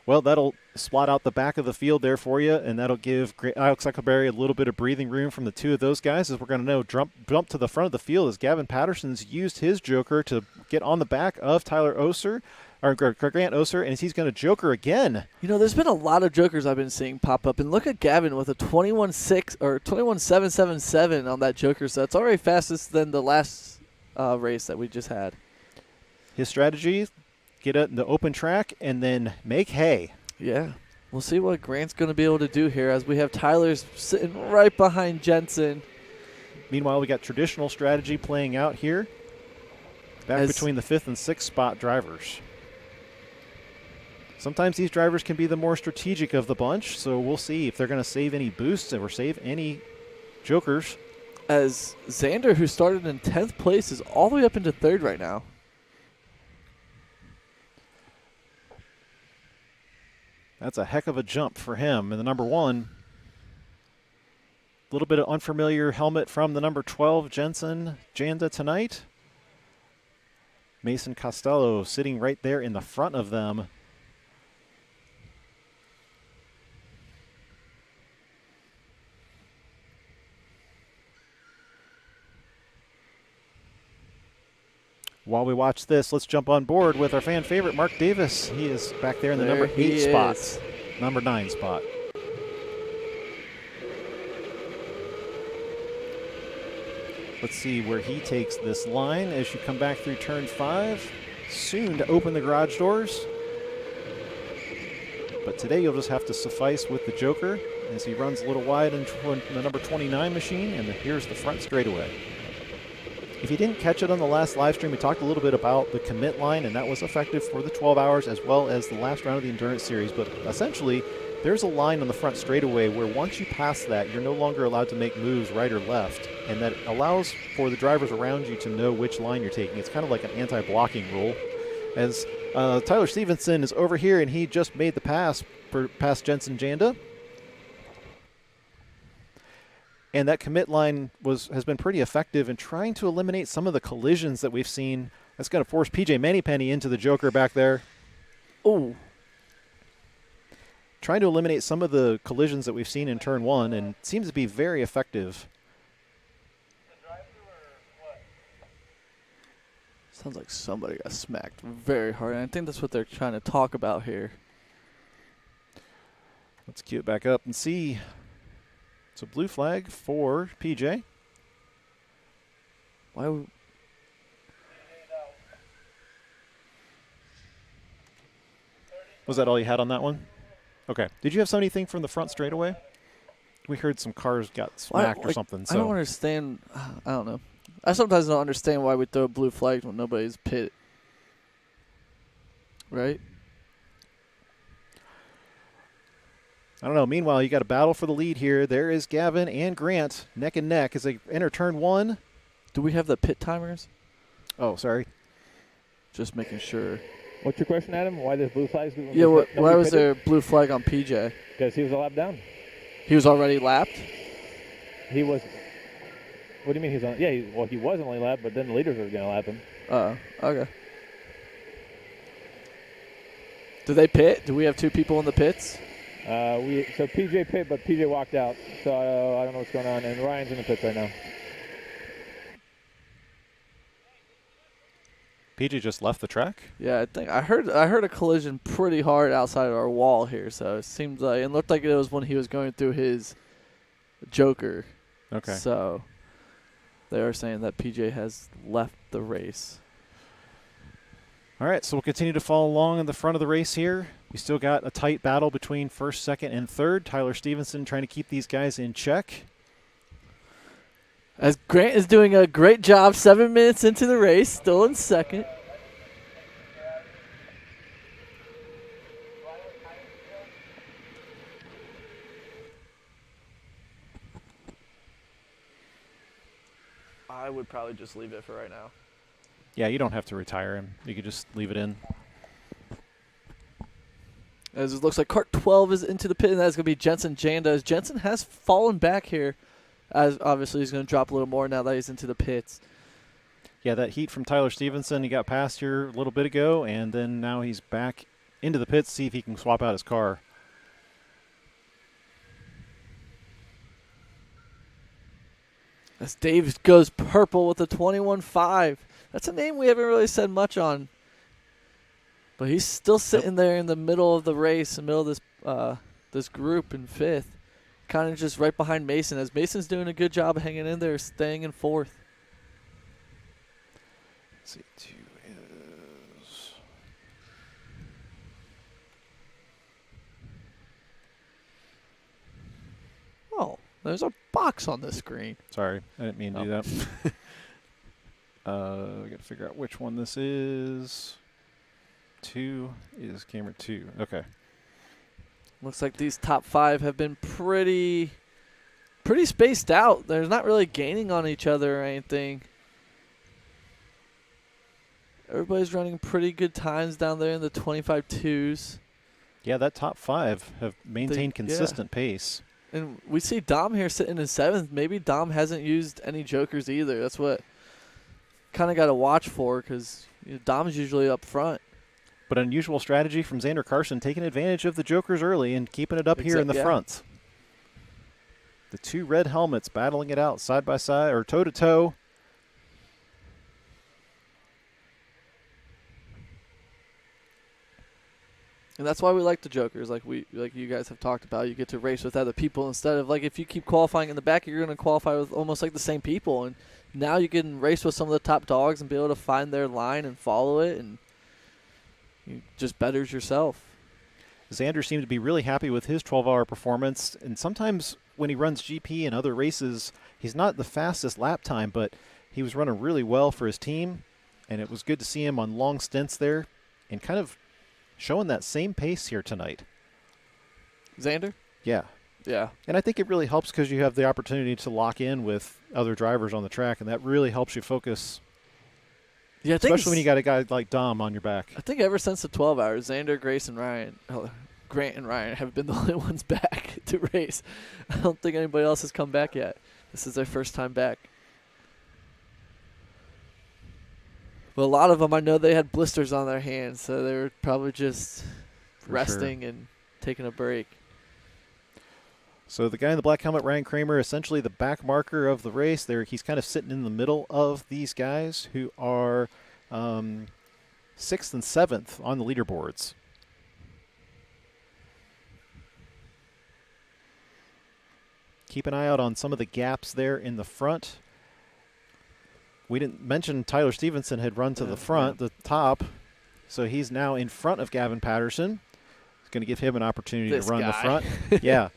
well, that'll slot out the back of the field there for you, and that'll give Alex Eckelberry a little bit of breathing room from the 2 of those guys. As we're going to know, jump to the front of the field as Gavin Patterson's used his joker to get on the back of Tyler Oser, or Grant Oser, and he's going to joker again. You know, there's been a lot of jokers I've been seeing pop up, and look at Gavin with a 21.6 or 21.777 on that joker, so that's already fastest than the last race that we just had. His strategy, get it in the open track and then make hay. Yeah. We'll see what Grant's going to be able to do here as we have Tyler's sitting right behind Jensen. Meanwhile, we got traditional strategy playing out here back between the 5th and 6th spot drivers. Sometimes these drivers can be the more strategic of the bunch, so we'll see if they're going to save any boosts or save any jokers. As Xander, who started in 10th place, is all the way up into 3rd right now. That's a heck of a jump for him. And the number 1, a little bit of unfamiliar helmet from the number 12, Jensen Janda tonight. Mason Costello sitting right there in the front of them. While we watch this, let's jump on board with our fan favorite, Mark Davis. He is back there in the number 8 spot, number 9 spot. Let's see where he takes this line as you come back through turn 5. Soon to open the garage doors. But today you'll just have to suffice with the joker as he runs a little wide in the number 29 machine, and here's the front straightaway. If you didn't catch it on the last live stream, we talked a little bit about the commit line, and that was effective for the 12 hours as well as the last round of the Endurance Series. But essentially, there's a line on the front straightaway where once you pass that, you're no longer allowed to make moves right or left, and that allows for the drivers around you to know which line you're taking. It's kind of like an anti-blocking rule. As Tyler Stevenson is over here, and he just made the pass past Jensen Janda. And that commit line has been pretty effective in trying to eliminate some of the collisions that we've seen. That's going to force PJ Manipenny into the joker back there. Oh. Trying to eliminate some of the collisions that we've seen in turn 1, and seems to be very effective. Sounds like somebody got smacked very hard, and I think that's what they're trying to talk about here. Let's cue it back up and see. It's a blue flag for PJ. Why? Was that all you had on that one? Okay. Did you have anything from the front straightaway? We heard some cars got smacked or something. So I don't understand. I don't know. I sometimes don't understand why we throw blue flags when nobody's pit. Right? I don't know. Meanwhile, you got a battle for the lead here. There is Gavin and Grant neck and neck as they enter turn 1. Do we have the pit timers? Oh, sorry. Just making sure. What's your question, Adam? Why there's blue flags? Yeah, why was there blue flag on PJ? Because he was a lap down. He was already lapped? He was. What do you mean he's on? Yeah, he was only lapped, but then the leaders were going to lap him. Okay. Do they pit? Do we have 2 people in the pits? So PJ pit, but PJ walked out. So I don't know what's going on. And Ryan's in the pits right now. PJ just left the track? Yeah, I think I heard a collision pretty hard outside of our wall here, so it seems like it looked like it was when he was going through his Joker. Okay. So they are saying that PJ has left the race. All right, so we'll continue to follow along in the front of the race here. We still got a tight battle between first, second, and third. Tyler Stevenson trying to keep these guys in check. As Grant is doing a great job 7 minutes into the race, still in second. I would probably just leave it for right now. Yeah, you don't have to retire him. You could just leave it in. As it looks like cart 12 is into the pit, and that's going to be Jensen Janda. As Jensen has fallen back here, as obviously he's going to drop a little more now that he's into the pits. Yeah, that heat from Tyler Stevenson, he got past here a little bit ago, and then now he's back into the pits to see if he can swap out his car. As Dave goes purple with the 21.5. That's a name we haven't really said much on. But he's still sitting there in the middle of the race, in the middle of this group in 5th. Kind of just right behind Mason, as Mason's doing a good job of hanging in there, staying in 4th. Let's see, 2 is... Oh, there's a box on the screen. Sorry, I didn't mean to do that. We got to figure out which one this is. 2 is camera 2. Okay. Looks like these top 5 have been pretty spaced out. They're not really gaining on each other or anything. Everybody's running pretty good times down there in the 25.2s. Yeah, that top 5 have maintained consistent pace. And we see Dom here sitting in 7th. Maybe Dom hasn't used any jokers either. That's what kind of got to watch for, because Dom's usually up front. But unusual strategy from Xander Carson, taking advantage of the jokers early and keeping it up here in the front. The 2 red helmets battling it out side by side, or toe to toe. And that's why we like the jokers, like you guys have talked about. You get to race with other people instead of, like, if you keep qualifying in the back, you're going to qualify with almost like the same people. And now you can race with some of the top dogs and be able to find their line and follow it, and you just betters yourself. Xander seemed to be really happy with his 12-hour performance, and sometimes when he runs GP and other races, he's not the fastest lap time, but he was running really well for his team, and it was good to see him on long stints there and kind of showing that same pace here tonight. Xander? Yeah. Yeah. And I think it really helps because you have the opportunity to lock in with other drivers on the track, and that really helps you focus. Yeah, I think especially when you got a guy like Dom on your back. I think ever since the 12 hours, Xander, Grant and Ryan have been the only ones back to race. I don't think anybody else has come back yet. This is their first time back. But a lot of them, I know they had blisters on their hands, so they were probably just resting and taking a break. So the guy in the black helmet, Ryan Kramer, essentially the back marker of the race. There, he's kind of sitting in the middle of these guys who are 6th and 7th on the leaderboards. Keep an eye out on some of the gaps there in the front. We didn't mention Tyler Stevenson had run to the front, the top. So he's now in front of Gavin Patterson. going to give him an opportunity This to run the guy. front. Yeah.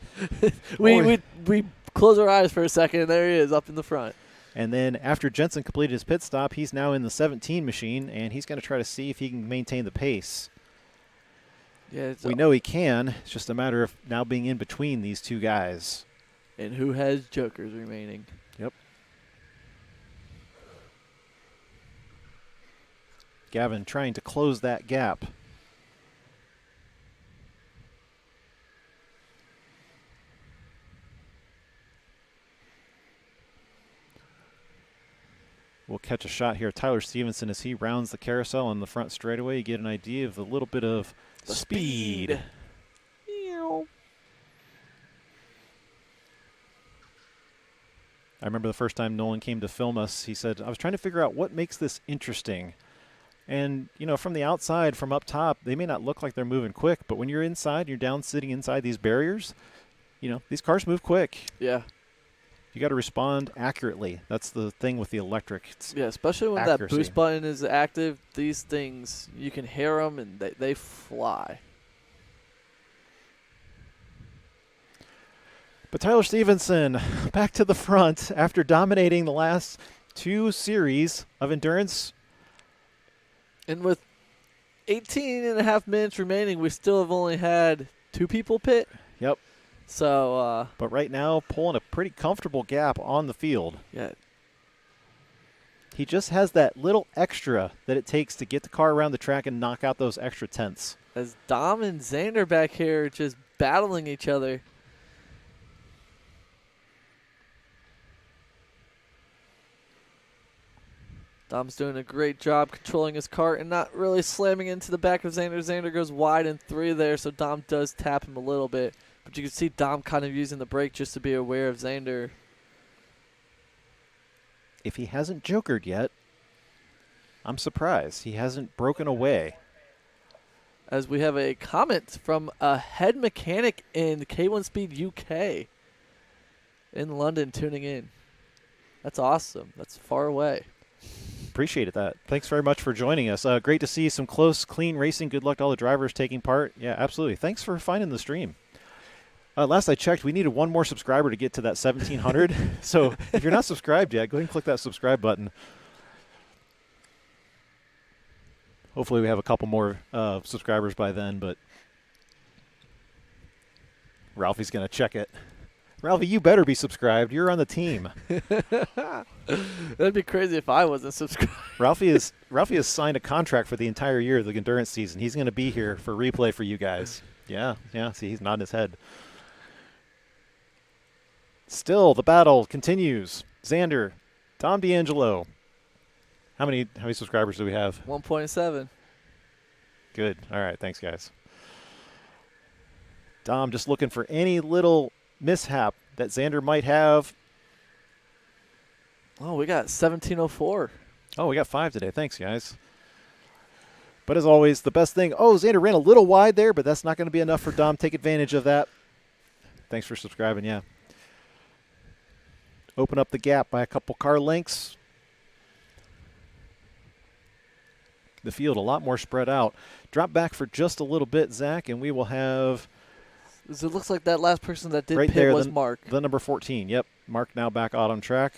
we close our eyes for a second, and there he is up in the front. And then after Jensen completed his pit stop, he's now in the 17 machine, and he's going to try to see if he can maintain the pace. Yeah, We know he can. It's just a matter of now being in between these two guys. And who has jokers remaining? Yep. Gavin trying to close that gap. We'll catch a shot here. Tyler Stevenson, as he rounds the carousel on the front straightaway, you get an idea of the little bit of The speed. I remember the first time Nolan came to film us, he said, I was trying to figure out what makes this interesting. And, you know, from the outside, from up top, they may not look like they're moving quick, but when you're inside, you're down sitting inside these barriers, you know, these cars move quick. Yeah. You got to respond accurately. That's the thing with the electric. It's Yeah, especially when accuracy. that boost button is active, these things, you can hear them and they fly. But Tyler Stevenson back to the front after dominating the last two series of endurance. And with 18 and a half minutes remaining, we still have only had 2 people pit. Yep. So, But right now, pulling a pretty comfortable gap on the field. yeah, He just has that little extra that it takes to get the car around the track and knock out those extra tenths. as Dom and Xander back here just battling each other. Dom's doing a great job controlling his cart and not really slamming into the back of Xander. Xander goes wide in 3 there, so Dom does tap him a little bit. But you can see Dom kind of using the brake just to be aware of Xander. If he hasn't jokered yet, I'm surprised. He hasn't broken away. As we have a comment from a head mechanic in K1 Speed UK in London tuning in. That's awesome. That's far away. Appreciated that. Thanks very much for joining us. Great to see some close, clean racing. Good luck to all the drivers taking part. Yeah, absolutely. Thanks for finding the stream. Last I checked, we needed one more subscriber to get to that 1,700. So if you're not subscribed yet, go ahead and click that subscribe button. Hopefully we have a couple more subscribers by then, but Ralphie's going to check it. Ralphie, you better be subscribed. You're on the team. That'd be crazy if I wasn't subscribed. Ralphie has signed a contract for the entire year of the endurance season. He's going to be here for replay for you guys. Yeah. See, he's nodding his head. Still, the battle continues. Xander, Dom D'Angelo. How many subscribers do we have? 1.7. Good. All right. Thanks, guys. Dom just looking for any little mishap that Xander might have. Oh, we got 1704. Oh, we got 5 today. Thanks, guys. But as always, the best thing, Xander ran a little wide there, but that's not going to be enough for Dom. Take advantage of that. Thanks for subscribing, yeah. Open up the gap by a couple car lengths. The field a lot more spread out. Drop back for just a little bit, Zach, and we will have So it looks like that last person that did right pit there was Mark. the number 14. Yep, Mark now back out on track.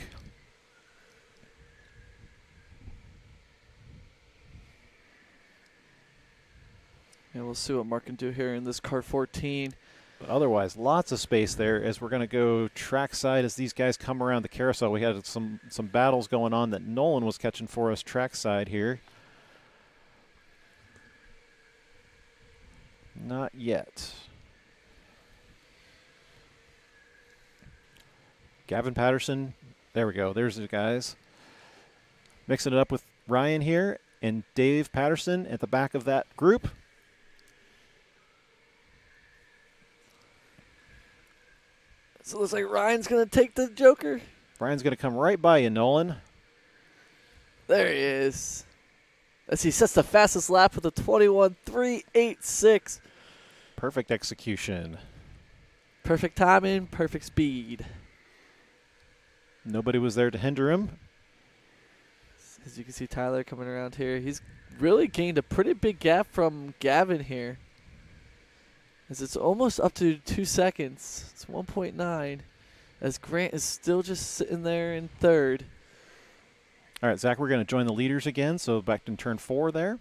And we'll see what Mark can do here in this car 14. But otherwise, lots of space there as we're going to go trackside as these guys come around the carousel. We had some battles going on that Nolan was catching for us trackside here. Not yet. Gavin Patterson. There we go. There's the guys. Mixing it up with Ryan here and Dave Patterson at the back of that group. So it looks like Ryan's going to take the Joker. Ryan's going to come right by you, Nolan. There he is. As he sets the fastest lap with a 21.386. Perfect execution. Perfect timing, perfect speed. Nobody was there to hinder him. As you can see Tyler coming around here. He's really gained a pretty big gap from Gavin here. As it's almost up to 2 seconds. It's 1.9. As Grant is still just sitting there in third. All right, Zach, we're going to join the leaders again. So back in turn 4 there.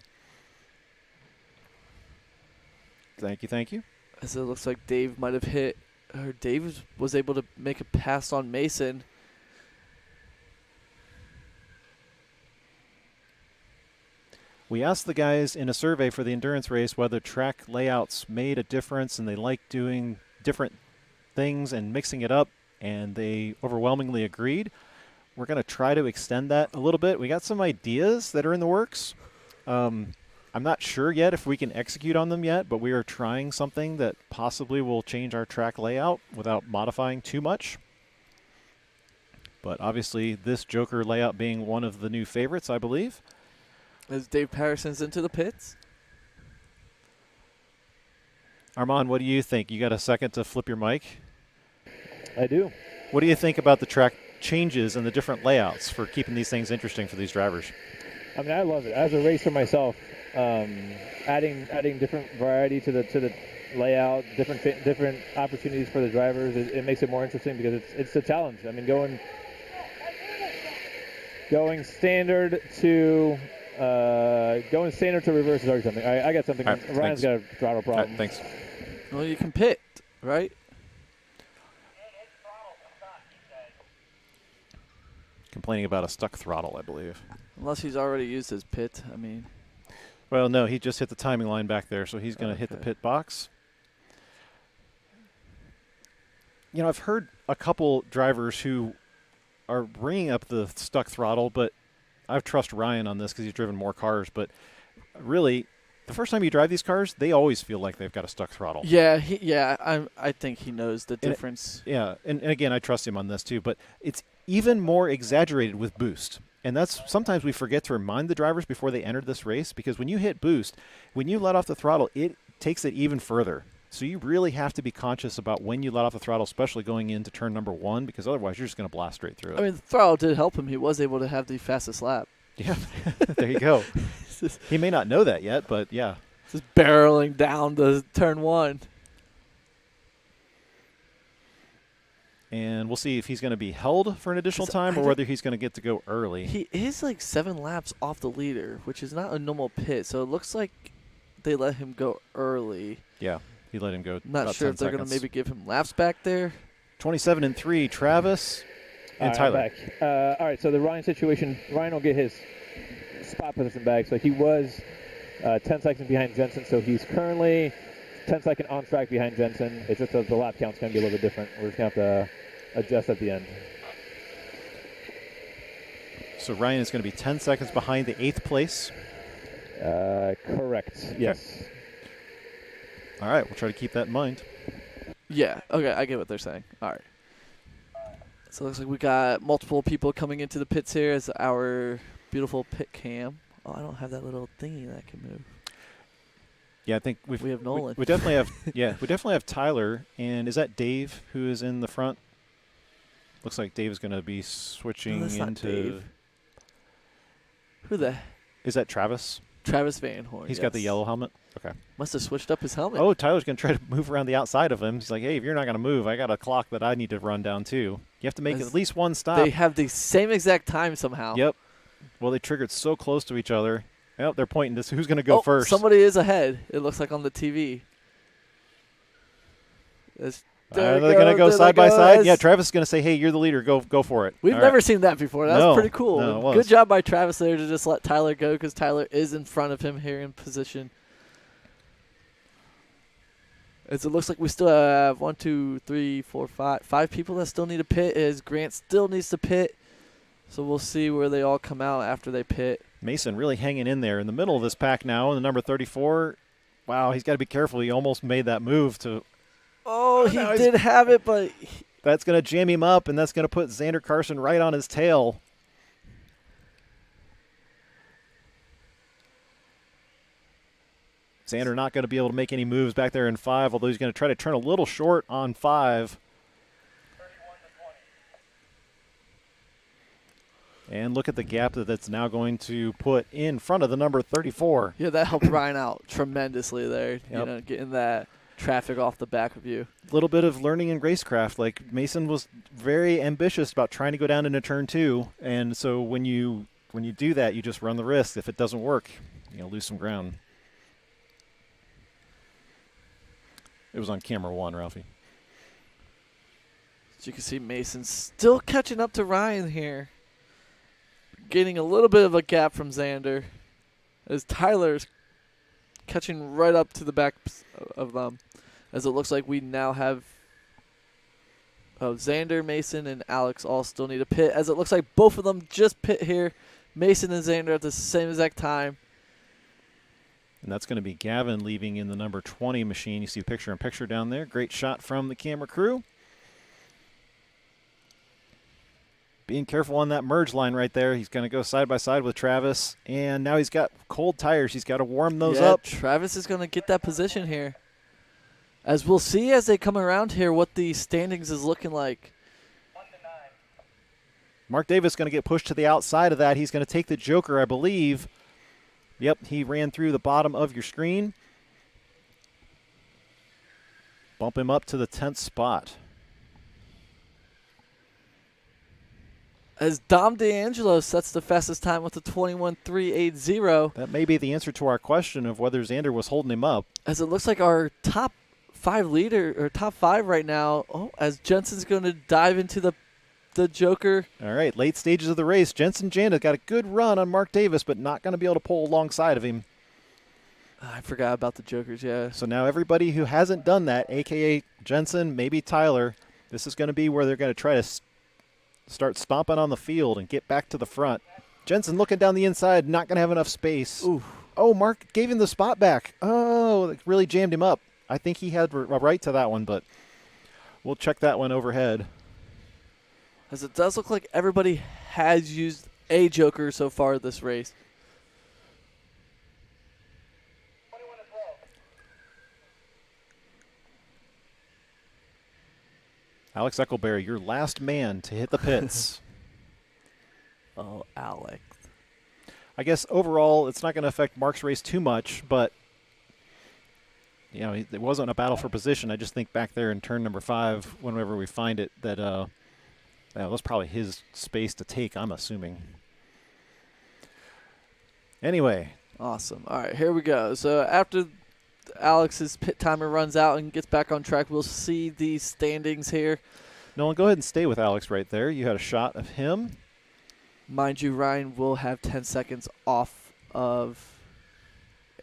Thank you, thank you. As it looks like Dave might have hit, or Dave was able to make a pass on Mason. We asked the guys in a survey for the endurance race whether track layouts made a difference and they like doing different things and mixing it up, and they overwhelmingly agreed. We're going to try to extend that a little bit. We got some ideas that are in the works. I'm not sure yet if we can execute on them yet, but we are trying something that possibly will change our track layout without modifying too much. But obviously this Joker layout being one of the new favorites, I believe. As Dave Patterson's into the pits. Armand, what do you think? You got a second to flip your mic? I do. What do you think about the track changes and the different layouts for keeping these things interesting for these drivers? I mean, I love it. As a racer myself, adding different variety to the layout, different opportunities for the drivers, it makes it more interesting because it's a challenge. I mean, going standard to reverse is already something. I got something. Right, Ryan's got a throttle problem. Right, thanks. Well, you can pit, right? Complaining about a stuck throttle, I believe. Unless he's already used his pit. I mean, Well, no, he just hit the timing line back there, so he's going to hit the Okay. pit box. You know, I've heard a couple drivers who are bringing up the stuck throttle, but I trust Ryan on this because he's driven more cars. But really, the first time you drive these cars, they always feel like they've got a stuck throttle. yeah, I think he knows the difference. Yeah, and again, I trust him on this too, but it's even more exaggerated with boost. And that's sometimes we forget to remind the drivers before they enter this race, because when you hit boost, when you let off the throttle, it takes it even further. So you really have to be conscious about when you let off the throttle, especially going into turn number 1, because otherwise you're just going to blast straight through it. I mean, the throttle did help him. He was able to have the fastest lap. Yeah, there you go. He may not know that yet, but yeah. Just barreling down the turn 1. And we'll see if he's going to be held for an additional 'Cause time I or whether he's going to get to go early. He is like 7 laps off the leader, which is not a normal pit. So it looks like they let him go early. Yeah, he let him go. Not about sure 10 if they're going to seconds. maybe give him laps back there. 27 and 3, Travis and All Tyler. right, back. All right, so the Ryan situation, Ryan will get his spot position back. So he was 10 seconds behind Jensen, so he's currently 10 seconds on track behind Jensen. It's just the lap count's going to be a little bit different. We're just going to have to adjust at the end. So Ryan is going to be 10 seconds behind the 8th place. Correct, yes. All right, we'll try to keep that in mind. Yeah, okay, I get what they're saying. All right. So it looks like we got multiple people coming into the pits here as our beautiful pit cam. Oh, I don't have that little thingy that can move. Yeah, I think We have Nolan. We definitely have. Yeah, we definitely have Tyler. And is that Dave who is in the front? Looks like Dave is going to be switching No, that's not into. Dave. Who the? Is that Travis? Travis Van Horn. He's got the yes. yellow helmet. Okay. Must have switched up his helmet. Oh, Tyler's going to try to move around the outside of him. He's like, hey, if you're not going to move, I got a clock that I need to run down too. You have to make As at least one stop. They have the same exact time somehow. Yep. Well, they triggered so close to each other. Well, they're pointing to who's going to go Oh, first. somebody is ahead. It looks like on the TV. Are they going to go side by side? Yeah, Travis is going to say, hey, you're the leader. Go for it. We've All never right. seen that before. That's No, pretty cool. no, it was. Good job by Travis there to just let Tyler go because Tyler is in front of him here in position. As it looks like we still have 5 people that still need to pit. As Grant still needs to pit. So we'll see where they all come out after they pit. Mason really hanging in there in the middle of this pack now. And the number 34, wow, he's got to be careful. He almost made that move to. Oh, he no, did have it, but That's going to jam him up, and that's going to put Xander Carson right on his tail. Xander not going to be able to make any moves back there in 5, although he's going to try to turn a little short on 5. And look at the gap that's now going to put in front of the number 34. yeah, that helped Ryan out tremendously there. You Yep. know, getting that traffic off the back of you. A little bit of learning in racecraft. Like Mason was very ambitious about trying to go down into turn 2, and so when you do that, you just run the risk. If it doesn't work, you're gonna lose some ground. It was on camera 1, Ralphie. As you can see, Mason still catching up to Ryan here. Getting a little bit of a gap from Xander. As Tyler's catching right up to the back of them. As it looks like we now have Xander, Mason, and Alex all still need a pit. As it looks like both of them just pit here. Mason and Xander at the same exact time. And that's going to be Gavin leaving in the number 20 machine. You see picture-in-picture down there. Great shot from the camera crew. Being careful on that merge line right there. He's going to go side by side with Travis. And now he's got cold tires. He's got to warm those up. Travis is going to get that position here. As we'll see as they come around here what the standings is looking like. Mark Davis going to get pushed to the outside of that. He's going to take the Joker, I believe. Yep, he ran through the bottom of your screen. Bump him up to the 10th spot. As Dom DeAngelo sets the fastest time with a 21.380. That may be the answer to our question of whether Xander was holding him up. As it looks like our top 5 right now. Oh, as Jensen's going to dive into the Joker. All right, late stages of the race. Jensen Janda got a good run on Mark Davis, but not going to be able to pull alongside of him. I forgot about the Jokers, yeah. So now everybody who hasn't done that, a.k.a. Jensen, maybe Tyler, this is going to be where they're going to try to start stomping on the field and get back to the front. Jensen looking down the inside, not going to have enough space. Ooh. Oh, Mark gave him the spot back. Oh, it really jammed him up. I think he had a right to that one, but we'll check that one overhead. As it does look like everybody has used a Joker so far this race. Alex Eckelberry, your last man to hit the pits. Oh, Alex. I guess overall it's not going to affect Mark's race too much, but you know, it wasn't a battle for position. I just think back there in turn number 5, whenever we find it, that that was probably his space to take, I'm assuming. Anyway. Awesome. All right, here we go. So after Alex's pit timer runs out and gets back on track, we'll see the standings here. Nolan, go ahead and stay with Alex right there. You had a shot of him. Mind you, Ryan will have 10 seconds off of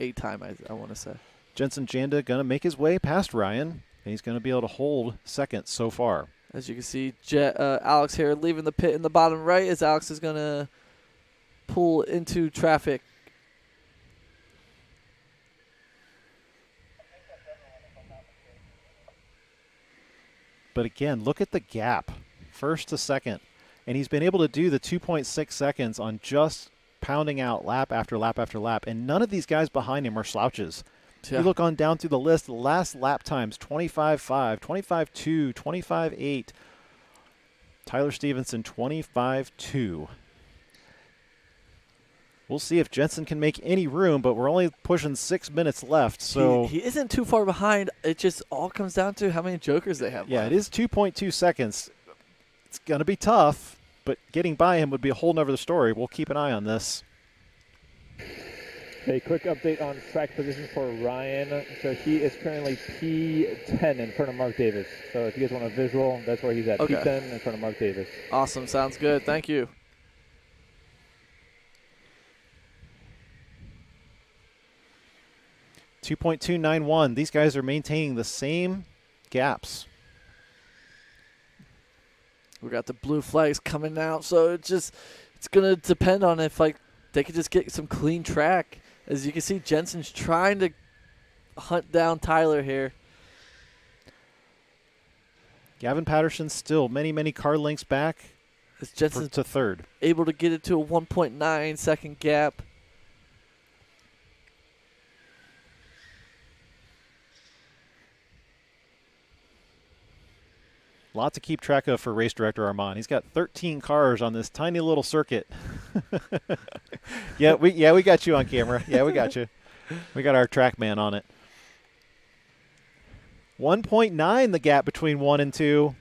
a time, I want to say. Jensen Janda going to make his way past Ryan, and he's going to be able to hold second so far. As you can see, Alex here leaving the pit in the bottom right as Alex is going to pull into traffic. But again, look at the gap, first to second. And he's been able to do the 2.6 seconds on just pounding out lap after lap after lap. And none of these guys behind him are slouches. Yeah. You look on down through the list, the last lap times, 25.5, 25.2, 25.8. Tyler Stevenson, 25.2. We'll see if Jensen can make any room, but we're only pushing 6 minutes left. So he isn't too far behind. It just all comes down to how many Jokers they have. Yeah, left. it is 2.2 seconds. It's going to be tough, but getting by him would be a whole nother story. We'll keep an eye on this. A quick update on track position for Ryan. So he is currently P10 in front of Mark Davis. So if you guys want a visual, that's where he's at. Okay. P10 in front of Mark Davis. Awesome. Sounds good. Thank you. .291. These guys are maintaining the same gaps. We got the blue flags coming out, so it's going to depend on if they could just get some clean track. As you can see, Jensen's trying to hunt down Tyler here. Gavin Patterson still many car lengths back As Jensen's to third. able to get it to a 1.9 second gap. A lot to keep track of for race director Armand. He's got 13 cars on this tiny little circuit. we got you on camera. Yeah, we got you. We got our track man on it. 1.9 the gap between 1 and 2.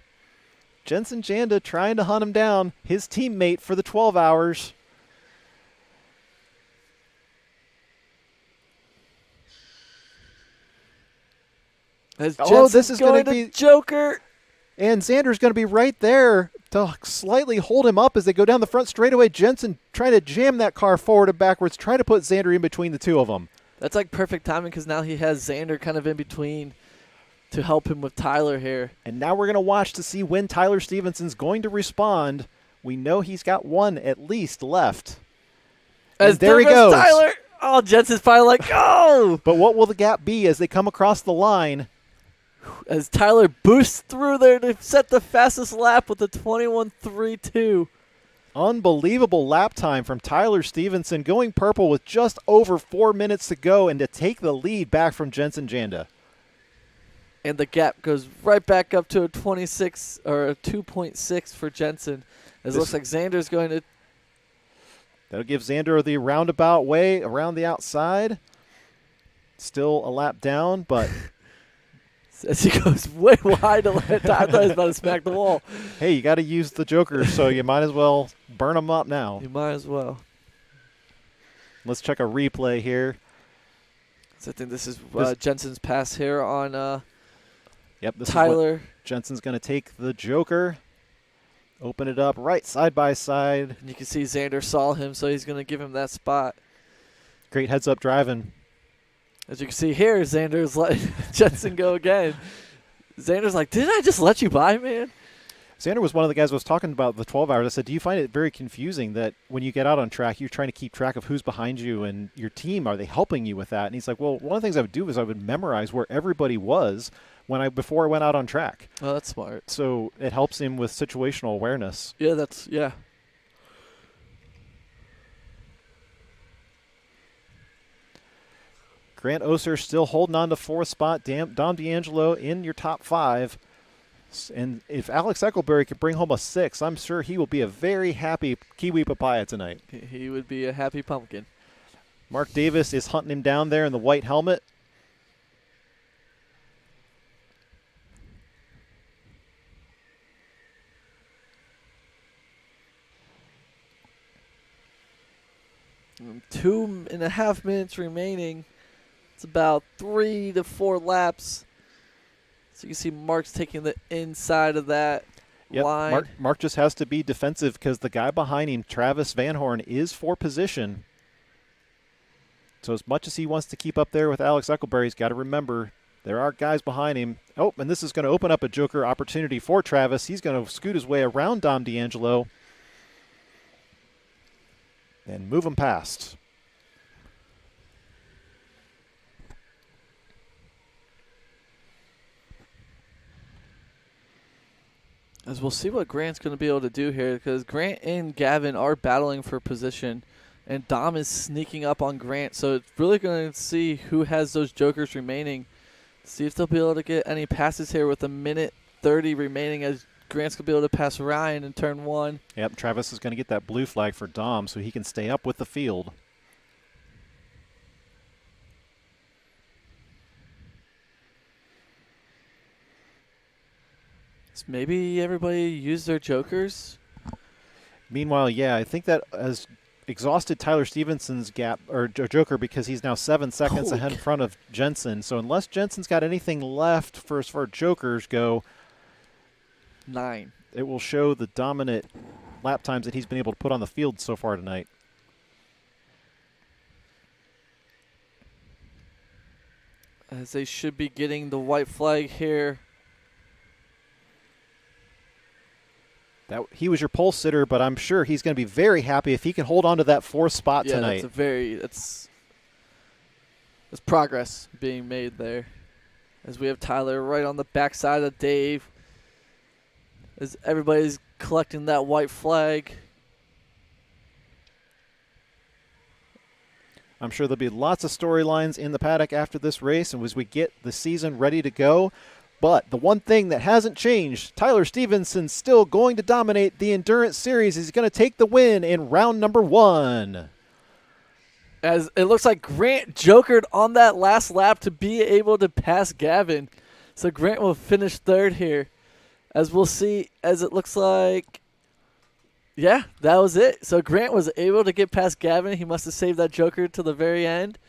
Jensen Janda trying to hunt him down, his teammate for the 12 hours. As This is going to be Joker. And Xander's going to be right there to slightly hold him up as they go down the front straightaway. Jensen trying to jam that car forward and backwards, trying to put Xander in between the two of them. That's like perfect timing because now he has Xander kind of in between to help him with Tyler here. And now we're going to watch to see when Tyler Stevenson's going to respond. We know he's got one at least left. As there he goes. Tyler. Oh, Jensen's finally like, go! But what will the gap be as they come across the line? As Tyler boosts through there to set the fastest lap with a 21.32. Unbelievable lap time from Tyler Stevenson, going purple with just over 4 minutes to go and to take the lead back from Jensen Janda. And the gap goes right back up to a 26 or a 2.6 for Jensen. As it looks like Xander's going to. That'll give Xander the roundabout way around the outside. Still a lap down, but as he goes way wide, I thought he was about to smack the wall. hey, you got to use the Joker, so you might as well burn them up now. You might as well. Let's check a replay here. So I think this is Jensen's pass here on Yep, this Tyler. is what Jensen's going to take the Joker, open it up right side by side. And you can see Xander saw him, so he's going to give him that spot. Great heads-up driving. As you can see here, Xander's letting Jensen go again. Xander's like, didn't I just let you by, man? Xander was one of the guys I was talking about the 12 hours. I said, do you find it very confusing that when you get out on track, you're trying to keep track of who's behind you and your team? Are they helping you with that? And he's like, well, one of the things I would do is I would memorize where everybody was before I went out on track. Oh, that's smart. So it helps him with situational awareness. Yeah. Grant Oser still holding on to fourth spot. Dom D'Angelo in your top 5. And if Alex Eckelberry could bring home a 6, I'm sure he will be a very happy Kiwi Papaya tonight. He would be a happy pumpkin. Mark Davis is hunting him down there in the white helmet. And 2.5 minutes remaining. It's about 3 to 4 laps. So you can see Mark's taking the inside of that line. Mark just has to be defensive because the guy behind him, Travis Van Horn, is for position. So as much as he wants to keep up there with Alex Eckelberry, he's got to remember there are guys behind him. Oh, and this is going to open up a Joker opportunity for Travis. He's going to scoot his way around Dom D'Angelo and move him past. As we'll see what Grant's going to be able to do here, because Grant and Gavin are battling for position, and Dom is sneaking up on Grant. So it's really going to see who has those Jokers remaining. See if they'll be able to get any passes here with 1:30 remaining, as Grant's going to be able to pass Ryan in turn 1. Yep, Travis is going to get that blue flag for Dom so he can stay up with the field. So maybe everybody use their Jokers. Meanwhile, yeah, I think that has exhausted Tyler Stevenson's gap or Joker because he's now 7 seconds ahead in front of Jensen. So unless Jensen's got anything left as far as Jokers go, 9. It will show the dominant lap times that he's been able to put on the field so far tonight. As they should be getting the white flag here. He was your pole sitter, but I'm sure he's going to be very happy if he can hold on to that 4th spot tonight. That's progress being made there. As we have Tyler right on the backside of Dave. As everybody's collecting that white flag. I'm sure there'll be lots of storylines in the paddock after this race and as we get the season ready to go. But the one thing that hasn't changed, Tyler Stevenson's still going to dominate the Endurance Series. He's going to take the win in round number 1. As it looks like Grant jokered on that last lap to be able to pass Gavin. So Grant will finish third here. As we'll see, as it looks like, yeah, that was it. So Grant was able to get past Gavin. He must have saved that joker to the very end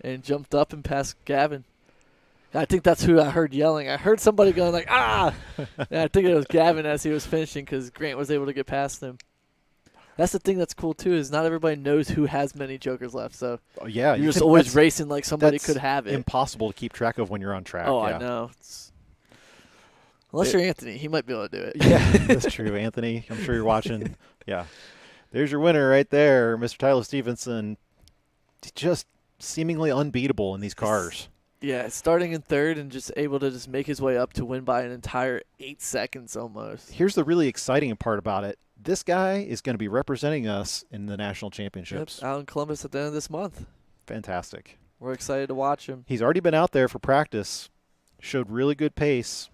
and jumped up and passed Gavin. I think that's who I heard yelling. I heard somebody going like, ah! And I think it was Gavin as he was finishing because Grant was able to get past him. That's the thing that's cool, too, is not everybody knows who has many jokers left. So Yeah, you're just always racing like somebody could have it. Impossible to keep track of when you're on track. Oh, yeah. I know. Unless you're Anthony, he might be able to do it. Yeah, that's true. Anthony, I'm sure you're watching. Yeah. There's your winner right there, Mr. Tyler Stevenson. Just seemingly unbeatable in these cars. Yeah, starting in third and just able to just make his way up to win by an entire 8 seconds almost. Here's the really exciting part about it. This guy is going to be representing us in the national championships. Yep, out in Columbus at the end of this month. Fantastic. We're excited to watch him. He's already been out there for practice, showed really good pace,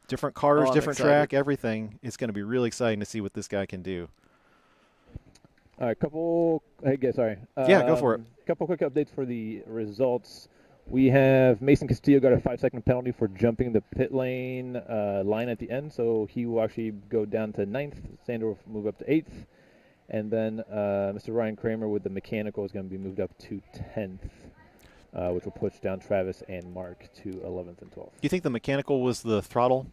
different cars, different track, everything. It's going to be really exciting to see what this guy can do. All right, sorry. Yeah, go for it. Couple quick updates for the results. We have Mason Castillo got a 5-second penalty for jumping the pit lane line at the end, so he will actually go down to 9th. Sander will move up to 8th. And then Mr. Ryan Kramer with the mechanical is going to be moved up to 10th, which will push down Travis and Mark to 11th and 12th. Do you think the mechanical was the throttle?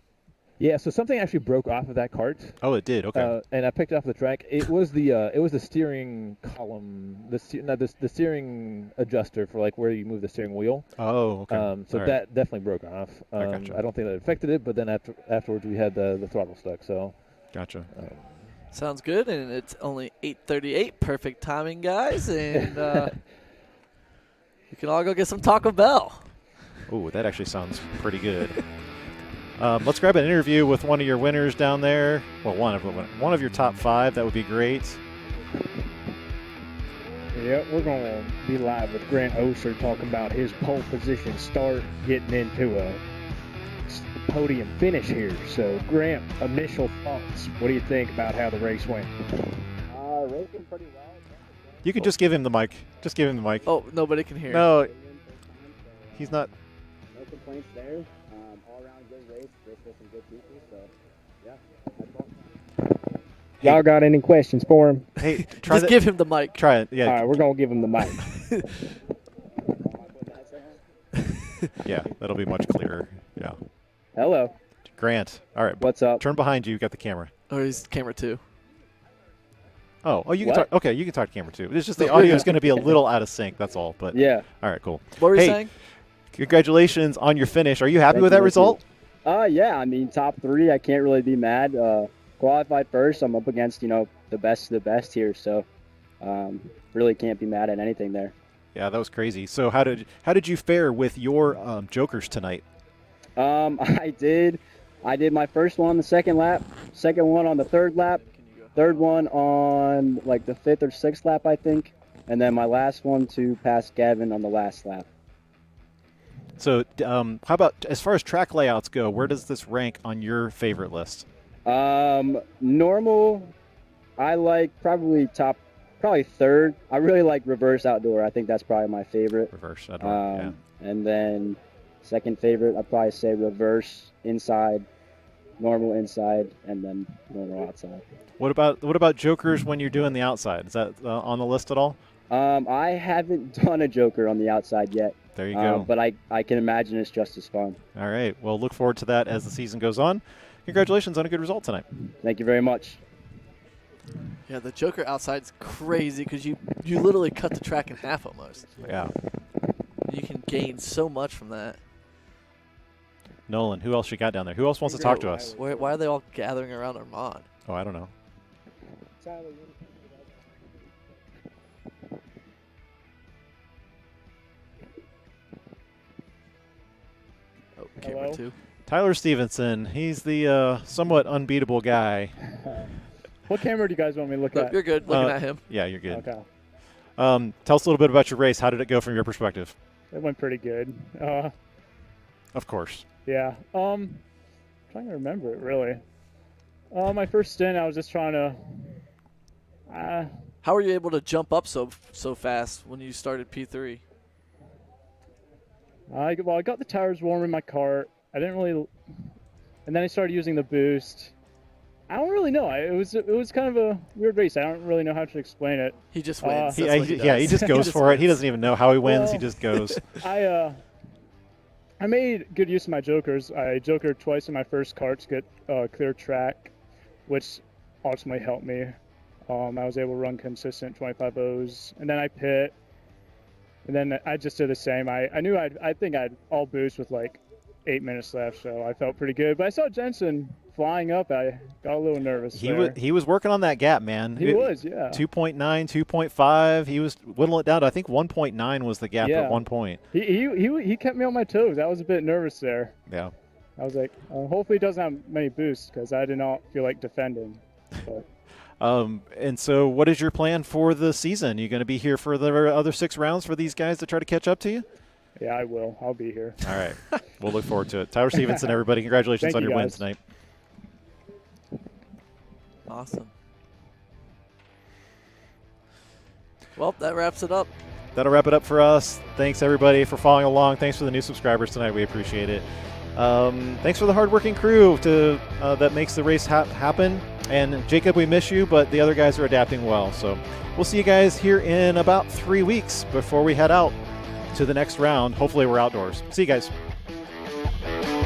Yeah, so something actually broke off of that cart. Oh, it did. Okay. And I picked it off the track. It was the steering column, the steering adjuster for like where you move the steering wheel. Oh, okay. So that definitely broke off. I gotcha. I don't think that affected it, but then afterwards we had the throttle stuck. So. Gotcha. Sounds good, and it's only 8:38. Perfect timing, guys, and you can all go get some Taco Bell. Oh, that actually sounds pretty good. Let's grab an interview with one of your winners down there. Well, one of your top 5. That would be great. Yeah, we're going to be live with Grant Oser talking about his pole position start, getting into a podium finish here. So, Grant, initial thoughts. What do you think about how the race went? Racing pretty well. You can just give him the mic. Just give him the mic. Oh, nobody can hear. No, he's not. No complaints there. All around good race. Raced with some good people. So, yeah. Y'all got any questions for him? Hey, Just give him the mic. Try it. Yeah. All right, we're going to give him the mic. Yeah, that'll be much clearer. Yeah. Hello. Grant. All right. What's up? Turn behind you. You got the camera. Or he's camera 2. Oh, you can What? talk. Okay, you can talk to camera 2. It's just the audio is going to be a little out of sync. That's all. But Yeah. all right, cool. What were you Hey, saying? Congratulations on your finish. Are you happy Thank with you, that thank result? Yeah, I mean, top 3, I can't really be mad. Qualified first, I'm up against, the best of the best here, so really can't be mad at anything there. Yeah, that was crazy. So how did you fare with your jokers tonight? I did my first one on the second lap, second one on the third lap, third one on like the 5th or 6th lap, I think, and then my last one to pass Gavin on the last lap. So how about as far as track layouts go, where does this rank on your favorite list? Normal, I like probably third. I really like reverse outdoor. I think that's probably my favorite. Reverse outdoor, yeah. And then second favorite, I'd probably say reverse inside, normal inside, and then normal outside. What about jokers when you're doing the outside? Is that on the list at all? I haven't done a joker on the outside yet. There you go. But I can imagine it's just as fun. All right. Well, look forward to that as the season goes on. Congratulations on a good result tonight. Thank you very much. Yeah, the Joker outside's crazy because you literally cut the track in half almost. Yeah. You can gain so much from that. Nolan, who else you got down there? Who else wants to talk to us? Why are they all gathering around Armand? Oh, I don't know. Oh, camera Hello? 2. Tyler Stevenson. He's the somewhat unbeatable guy. What camera do you guys want me to look No, at? you're good looking at him. Yeah, you're good. Okay. Tell us a little bit about your race. How did it go from your perspective? It went pretty good. Of course. Yeah. Trying to remember it, really. My first stint, I was just trying to... How were you able to jump up so fast when you started P3? I got the tires warm in my cart. I didn't really, and then I started using the boost. I don't really know. It was kind of a weird race. I don't really know how to explain it. He just wins. He, That's what he yeah, he does. just goes just for it. He wins. doesn't even know how he wins. Well, He just goes. I made good use of my jokers. I jokered twice in my first kart to get clear track, which ultimately helped me. I was able to run consistent 25 O's, and then I pit, and then I just did the same. I knew I think I'd all boost with like 8 minutes left, so I felt pretty good. But I saw Jensen flying up. I got a little nervous. He was working on that gap, man. He was, yeah. 2.9, 2.5. He was whittling it down to, I think 1.9 was the gap at one point. He kept me on my toes. I was a bit nervous there. Yeah. I was like, hopefully he doesn't have many boosts because I did not feel like defending. But. And so what is your plan for the season? You going to be here for the other 6 rounds for these guys to try to catch up to you? Yeah, I will. I'll be here. All right. We'll look forward to it. Tyler Stevenson, everybody, congratulations on your win tonight. Awesome. Well, that wraps it up. That'll wrap it up for us. Thanks, everybody, for following along. Thanks for the new subscribers tonight. We appreciate it. Thanks for the hardworking crew that makes the race happen. And Jacob, we miss you, but the other guys are adapting well. So we'll see you guys here in about 3 weeks before we head out to the next round. Hopefully we're outdoors. See you guys.